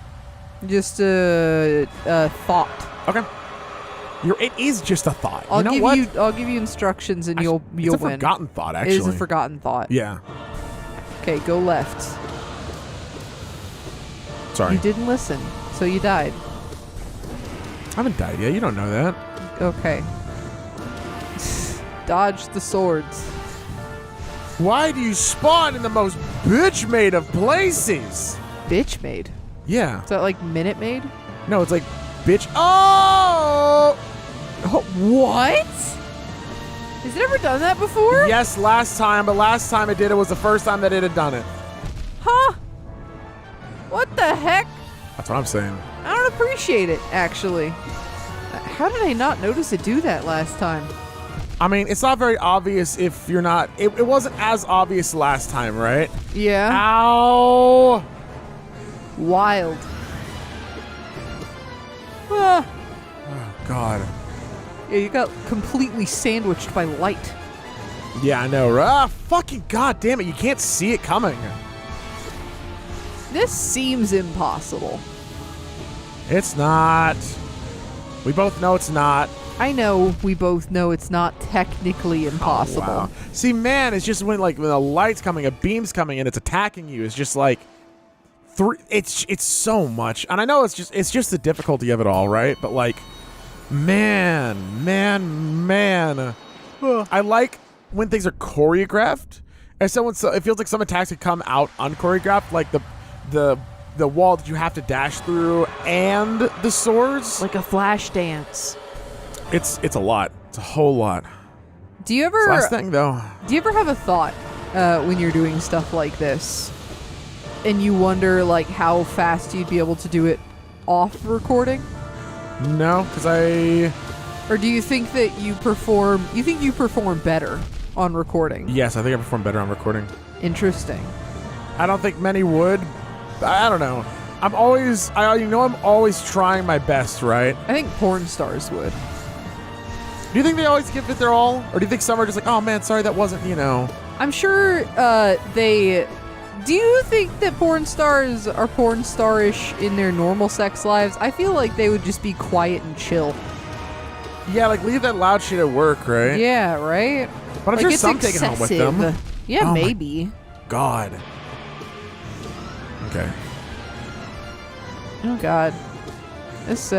Just a thought. Okay. It is just a thought. I'll give you instructions and you'll win. It's a forgotten thought, actually. It is a forgotten thought. Yeah. Okay, go left. Sorry. You didn't listen, so you died. I haven't died yet. You don't know that. Okay. Dodge the swords. Why do you spawn in the most bitch-made of places? Bitch made. Yeah. Is that like Minute Maid? No, it's like bitch. Oh! Oh, what? Has it ever done that before? Yes, last time, but last time it did, it was the first time that it had done it. Huh? What the heck? That's what I'm saying. I don't appreciate it, actually. How did I not notice it do that last time? I mean, it's not very obvious if you're not... It wasn't as obvious last time, right? Yeah. Ow! Wild. Ah. Oh, God. Yeah, you got completely sandwiched by light. Yeah, I know. Ah, fucking God damn it. You can't see it coming. This seems impossible. It's not. We both know it's not. I know we both know it's not technically impossible. Oh, wow. See, man, it's just when the light's coming, a beam's coming, and it's attacking you. It's just like... It's so much. And I know it's just the difficulty of it all, right? But like... Man. I like when things are choreographed. And it feels like some attacks could come out unchoreographed, like the wall that you have to dash through and the swords. Like a flash dance. It's a lot. It's a whole lot. Do you ever... It's the last thing, though. Do you ever have a thought when you're doing stuff like this, and you wonder like how fast you'd be able to do it off recording? No, because Or do you think that you perform better on recording? Yes, I think I perform better on recording. Interesting. I don't think many would. I don't know. I'm always trying my best, right? I think porn stars would. Do you think they always give it their all? Or do you think some are just like, oh man, sorry, that wasn't, I'm sure they... Do you think that porn stars are porn starish in their normal sex lives? I feel like they would just be quiet and chill. Yeah, like leave that loud shit at work, right? Yeah, right? But I'm like sure it's some take it home with them. excessive. Yeah, Oh my maybe. God. Okay. Oh God. This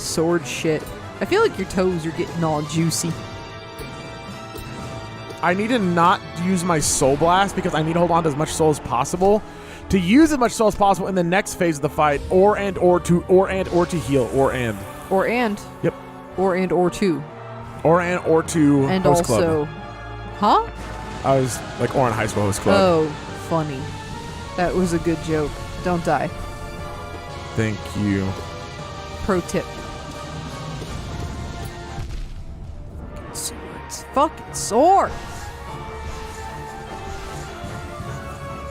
sword shit. I feel like your toes are getting all juicy. I need to not use my soul blast because I need to hold on to as much soul as possible to use as much soul as possible in the next phase of the fight, or to heal, Yep. Or two. Or to And host also, club. huh? I was like Oran High School host club. Oh, funny. That was a good joke. Don't die. Thank you. Pro tip. Swords. Fucking swords.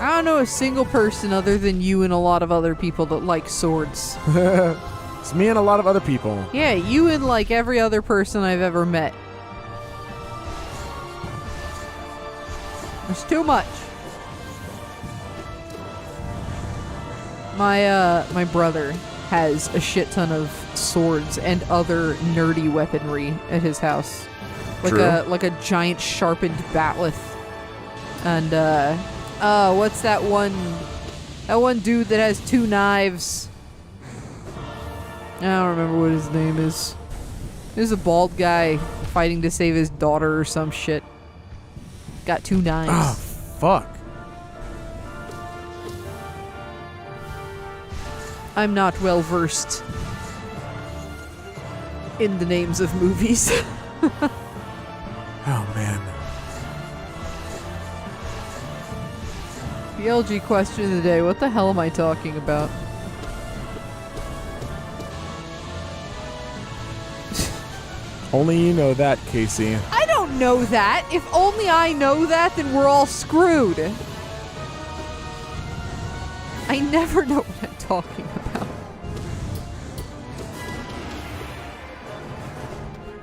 I don't know a single person other than you and a lot of other people that like swords. It's me and a lot of other people. Yeah, you and like every other person I've ever met. It's too much. My brother has a shit ton of swords and other nerdy weaponry at his house. Like a giant sharpened batleth. And what's that one dude that has two knives? I don't remember what his name is. There's a bald guy fighting to save his daughter or some shit. Got two knives. Oh, fuck. I'm not well versed in the names of movies. Oh, man. The LG question of the day, what the hell am I talking about? Only you know that, Casey. I don't know that. If only I know that, then we're all screwed. I never know what I'm talking about.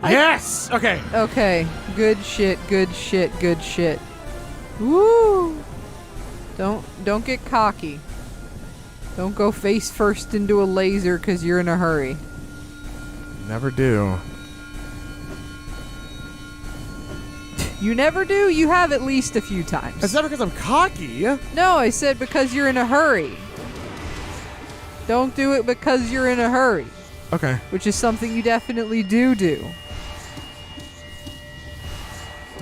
Yes! Okay. Okay. Good shit, good shit, good shit. Woo! Don't get cocky. Don't go face first into a laser because you're in a hurry. Never do. You never do? You have at least a few times. It's never because I'm cocky. No, I said because you're in a hurry. Don't do it because you're in a hurry. Okay. Which is something you definitely do.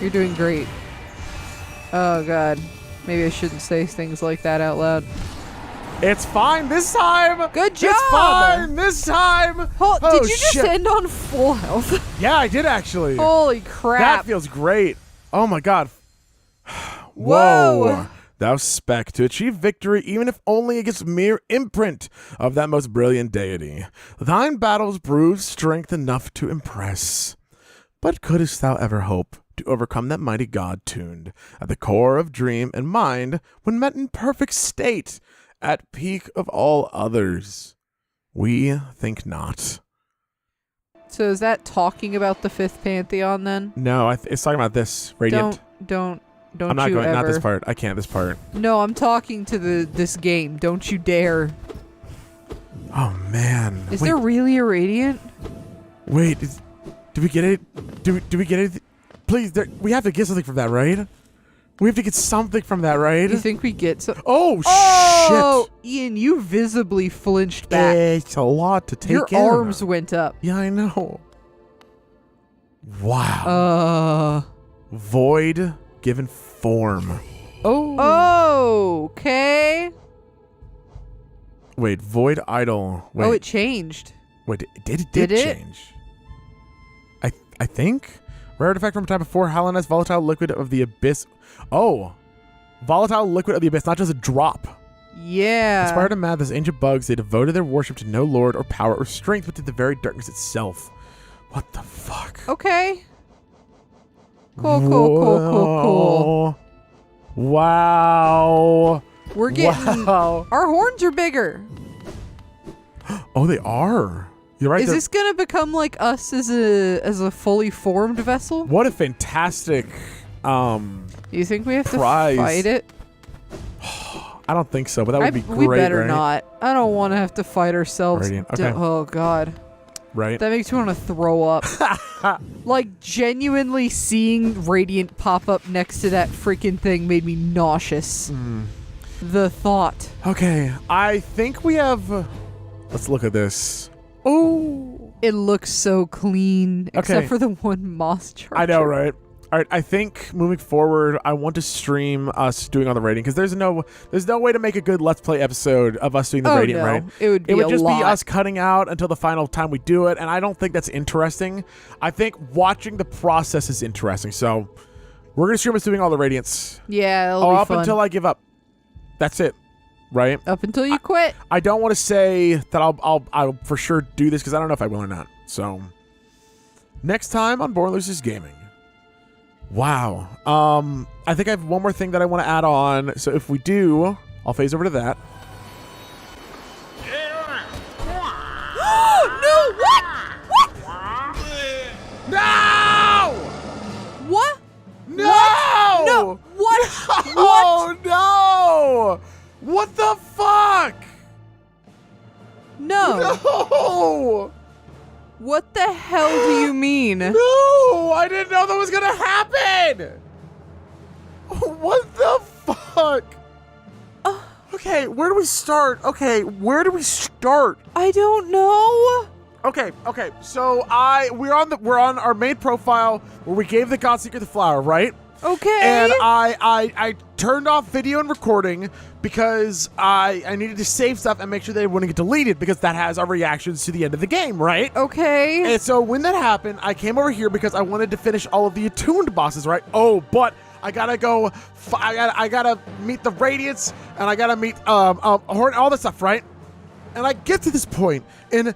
You're doing great. Oh, God. Maybe I shouldn't say things like that out loud. It's fine this time. Good job. It's fine this time. Did you just end on full health? Yeah, I did actually. Holy crap. That feels great. Oh my god. Whoa. Thou spec to achieve victory, even if only against mere imprint of that most brilliant deity. Thine battles prove strength enough to impress. But couldst thou ever hope to overcome that mighty god tuned at the core of dream and mind when met in perfect state at peak of all others? We think not. So is that talking about the fifth pantheon then? No, it's talking about this radiant. Don't I'm not you going. ever. Not this part. I can't. This part. No, I'm talking to this game. Don't you dare. Oh man. Is there really a radiant? Wait. Do we get it? Do we get it? Please, we have to get something from that, right? We have to get something from that, right? You think we get some? Oh shit! Ian, you visibly flinched back. It's a lot to take in. Your arms went up. Yeah, I know. Wow. Void given form. Oh. Okay. Wait, void idol. Wait. Oh, it changed. Wait, it did change. I think. Rare artifact from a time before. Halonized volatile liquid of the abyss. Oh. Volatile liquid of the abyss, not just a drop. Yeah. Inspired to mad, those ancient bugs, they devoted their worship to no lord or power or strength, but to the very darkness itself. What the fuck? Okay. Cool. Wow. We're getting... Wow. Our horns are bigger. Oh, they are. You're right. Is this going to become like us as a fully formed vessel? What a fantastic You think we have prize. to fight it? I don't think so, but that would be great, we better right? not. I don't want to have to fight ourselves. Radiant. Okay. Oh, God. Right. That makes me want to throw up. Like, genuinely seeing Radiant pop up next to that freaking thing made me nauseous. The thought. Okay, I think we have... let's look at this. Oh! It looks so clean, except Okay. for the one moss charger. I know, right? All right, I think moving forward, I want to stream us doing on the rating because there's no way to make a good Let's Play episode of us doing the rating, no. right? It would be It would a just lot. be us cutting out until the final time we do it, and I don't think that's interesting. I think watching the process is interesting, so we're gonna stream us doing all the radiants. Yeah, it'll be Up fun. until I give up. That's it, right? Up until you quit. I don't want to say that I'll for sure do this because I don't know if I will or not. So next time on Born Loses Gaming. Wow. I think I have one more thing that I want to add on. So if we do, I'll phase over to that. No! What? No! What? No! What? No! What? Oh no! What the fuck? No. No! What the hell do you mean? No! I didn't know that was gonna happen! What the fuck? Okay, where do we start? Okay, where do we start? I don't know. Okay. So we're on our main profile where we gave the God Seeker the flower, right? Okay. And I turned off video and recording because I needed to save stuff and make sure they wouldn't get deleted because that has our reactions to the end of the game, right? Okay. And so when that happened, I came over here because I wanted to finish all of the attuned bosses, right? Oh, but I gotta go. I gotta meet the Radiants and I gotta meet Horn, all that stuff, right? And I get to this point, and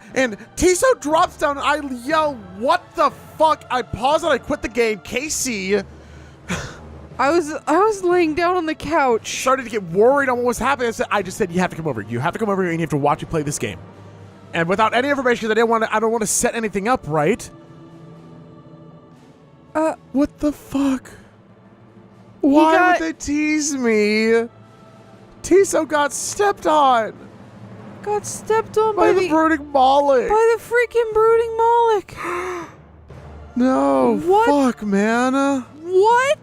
Tiso drops down, and I yell, "What the fuck?" I pause and I quit the game. Casey I was laying down on the couch. started to get worried on what was happening. I just said, "You have to come over. You have to come over here, and you have to watch me play this game." And without any information, I don't want to set anything up, right? What the fuck? Why would they tease me? Tiso got stepped on Got stepped on by the brooding Moloch. by the freaking brooding Moloch. No, What? fuck, man. What?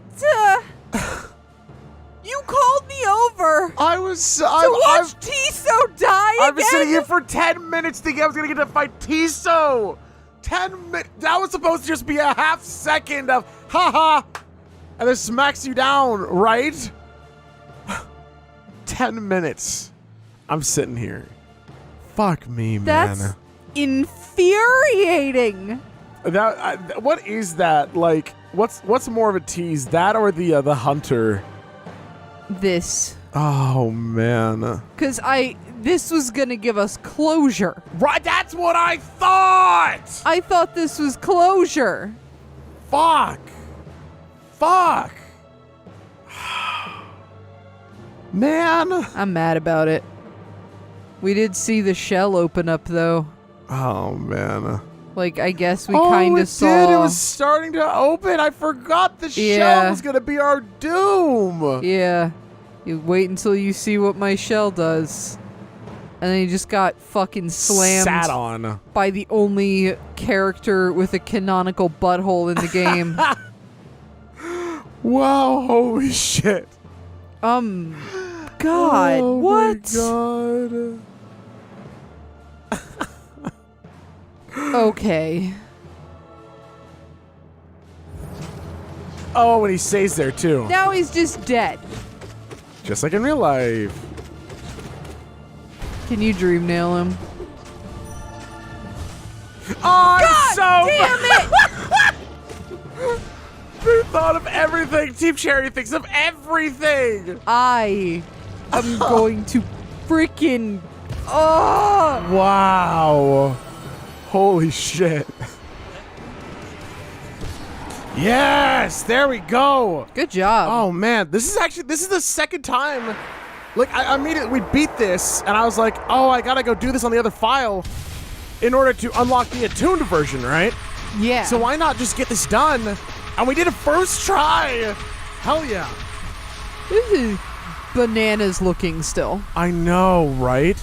You called me over I was. to watch Tiso die I've been again? sitting here for 10 minutes thinking I was gonna get to fight Tiso. 10 minutes. That was supposed to just be a half second of haha. and then smacks you down, right? 10 minutes. I'm sitting here. Fuck me, man. That's infuriating. What is that? Like, what's more of a tease, that or the hunter? This. Oh man. Because this was gonna give us closure. Right, that's what I thought. I thought this was closure. Fuck. Man. I'm mad about it. We did see the shell open up though. Oh man. Like, I guess we kind of saw. It was starting to open. I forgot the shell Yeah. was gonna be our doom. Yeah. You wait until you see what my shell does. And then he just got fucking slammed Sat on. by the only character with a canonical butthole in the game. Wow, holy shit. God, Oh what? my god. Okay. Oh, and he stays there too. Now he's just dead. Just like in real life. Can you dream nail him? Oh, God damn it! We thought of everything. Team Cherry thinks of everything. I am going to freaking. Oh! Wow. Holy shit. Yes, there we go. Good job. Oh man, this is the second time. Like, I immediately, we beat this, and I was like, oh, I gotta go do this on the other file in order to unlock the attuned version, right? Yeah. So why not just get this done? And we did it first try. Hell yeah. This is bananas looking still. I know, right?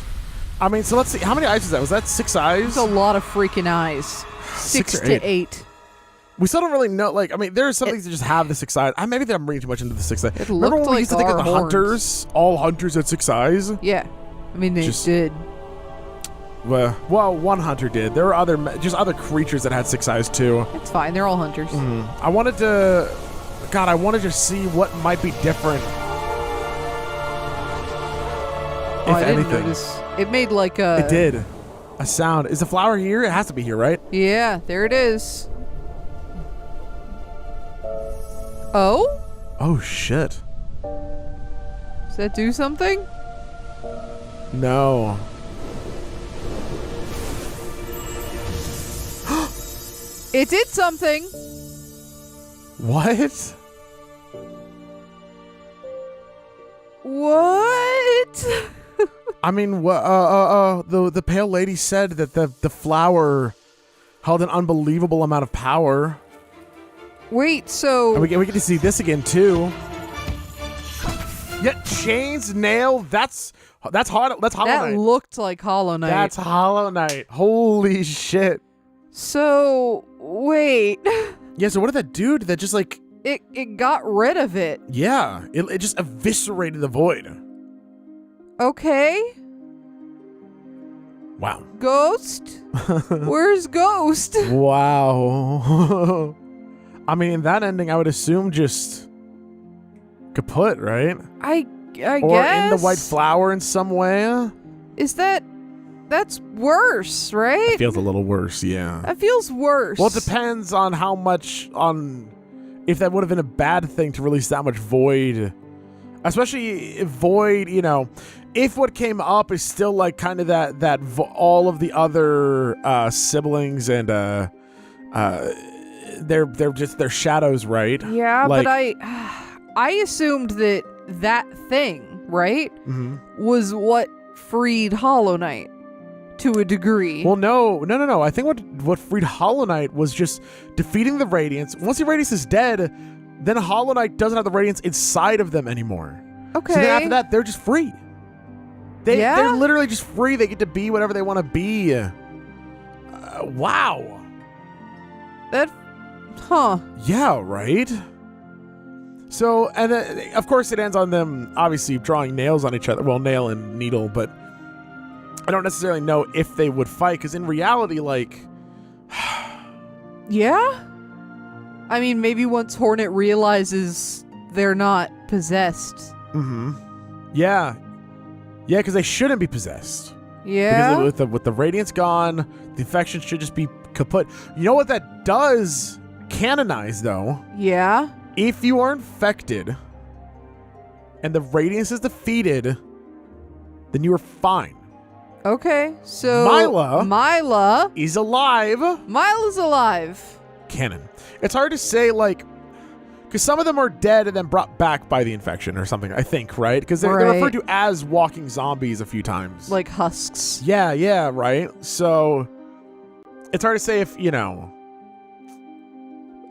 I mean, so let's see. How many eyes was that? Was that 6 eyes? There's a lot of freaking eyes. 6 or to 8. 8. We still don't really know. Like, I mean, there are some things that just have the 6 eyes. Maybe I'm reading too much into the 6 eyes. It Remember looked when we like used to think of our the horns. hunters? All hunters had 6 eyes? Yeah. I mean, they Just- did. Well, one hunter did. There were other creatures that had 6 eyes too. It's fine. They're all hunters. I wanted to see what might be different. Oh, If I didn't anything. notice. It made like a. It did. A sound. Is the flower here? It has to be here, right? Yeah, there it is. Oh? Oh shit. Does that do something? No. It did something. What? What? I mean, the pale lady said that the flower held an unbelievable amount of power. Wait, so. And we get to see this again too. Yeah, chains, nail. That's Hollow that Knight. looked like Hollow Knight. That's Hollow Knight. Holy shit. So, wait. Yeah. So what did that do? Did that just like? It got rid of it. Yeah. It just eviscerated the void. Okay. Wow. Ghost? Where's Ghost? Wow. I mean, that ending, I would assume just kaput, right? I Or guess. in the white flower in some way. Is that's worse, right? It feels a little worse, yeah. That feels worse. Well, it depends on how much, if that would have been a bad thing to release that much void. Especially if void, if what came up is still like kind of all of the other siblings and they're shadows, right? Yeah, like, but I assumed that thing, right, was what freed Hollow Knight to a degree. Well, no. I think what freed Hollow Knight was just defeating the Radiance. Once the Radiance is dead, then Hollow Knight doesn't have the Radiance inside of them anymore. Okay. So then after that, they're just free. Yeah? They're literally just free. They get to be whatever they want to be. Wow. Huh. Yeah, right? So, and then, of course, it ends on them obviously drawing nails on each other. Well, nail and needle, but I don't necessarily know if they would fight, because in reality, like... Yeah? I mean, maybe once Hornet realizes they're not possessed. Yeah. Yeah, because they shouldn't be possessed. Yeah. Because with the radiance gone, the infection should just be kaput. You know what that does canonize, though? Yeah. If you are infected and the radiance is defeated, then you are fine. Okay, so Mila is alive. Mila's alive. Canon. It's hard to say, like, because some of them are dead and then brought back by the infection or something, I think, right? Because they're referred to as walking zombies a few times. Like husks. Yeah, right? So it's hard to say if, you know.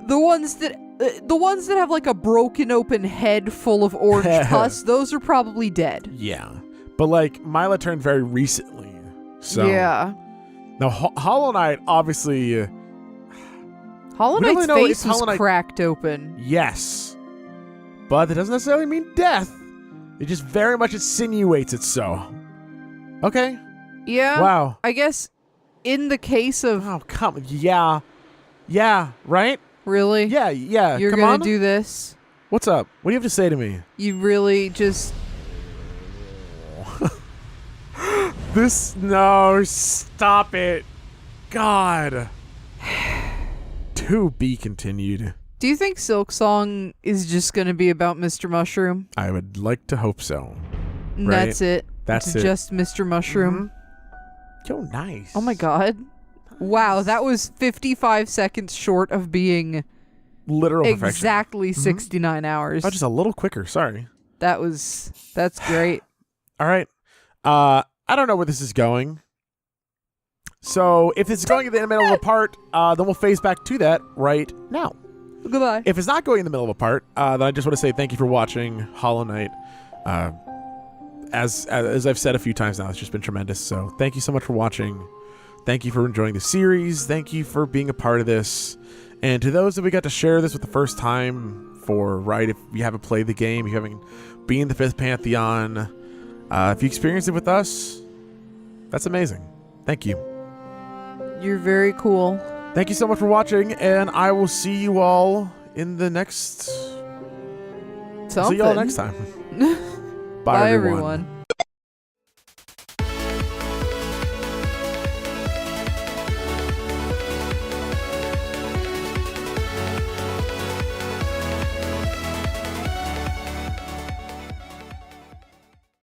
The ones that have like a broken open head full of orange pus, those are probably dead. Yeah. But like Mila turned very recently. So yeah. Now Hollow Knight obviously Hollow Knight's face was cracked open. Yes. But that doesn't necessarily mean death. It just very much insinuates it so. Okay. Yeah. Wow. I guess in the case of oh come yeah. Yeah, right? Really? Yeah. You're come gonna on. do this? What's up? What do you have to say to me? You really just No, stop it. God. To be continued. Do you think Silk Song is just going to be about Mr. Mushroom? I would like to hope so. And right? that's it. That's it's just Mr. Mushroom. Yo, nice. Oh my god. Wow, that was 55 seconds short of being literal perfection. Exactly 69 hours. Oh, just a little quicker. Sorry. That's great. All right. I don't know where this is going. So if it's going in the middle of a part, then we'll phase back to that right now. Goodbye. If it's not going in the middle of a part, then I just want to say thank you for watching Hollow Knight. As I've said a few times now, it's just been tremendous. So thank you so much for watching. Thank you for enjoying the series. Thank you for being a part of this. And to those that we got to share this with the first time for, right, if you haven't played the game, you haven't been in the 5th Pantheon, if you experienced it with us, that's amazing. Thank you. You're very cool. Thank you so much for watching, and I will see you all in the next... Something. See you all next time. Bye, Bye everyone.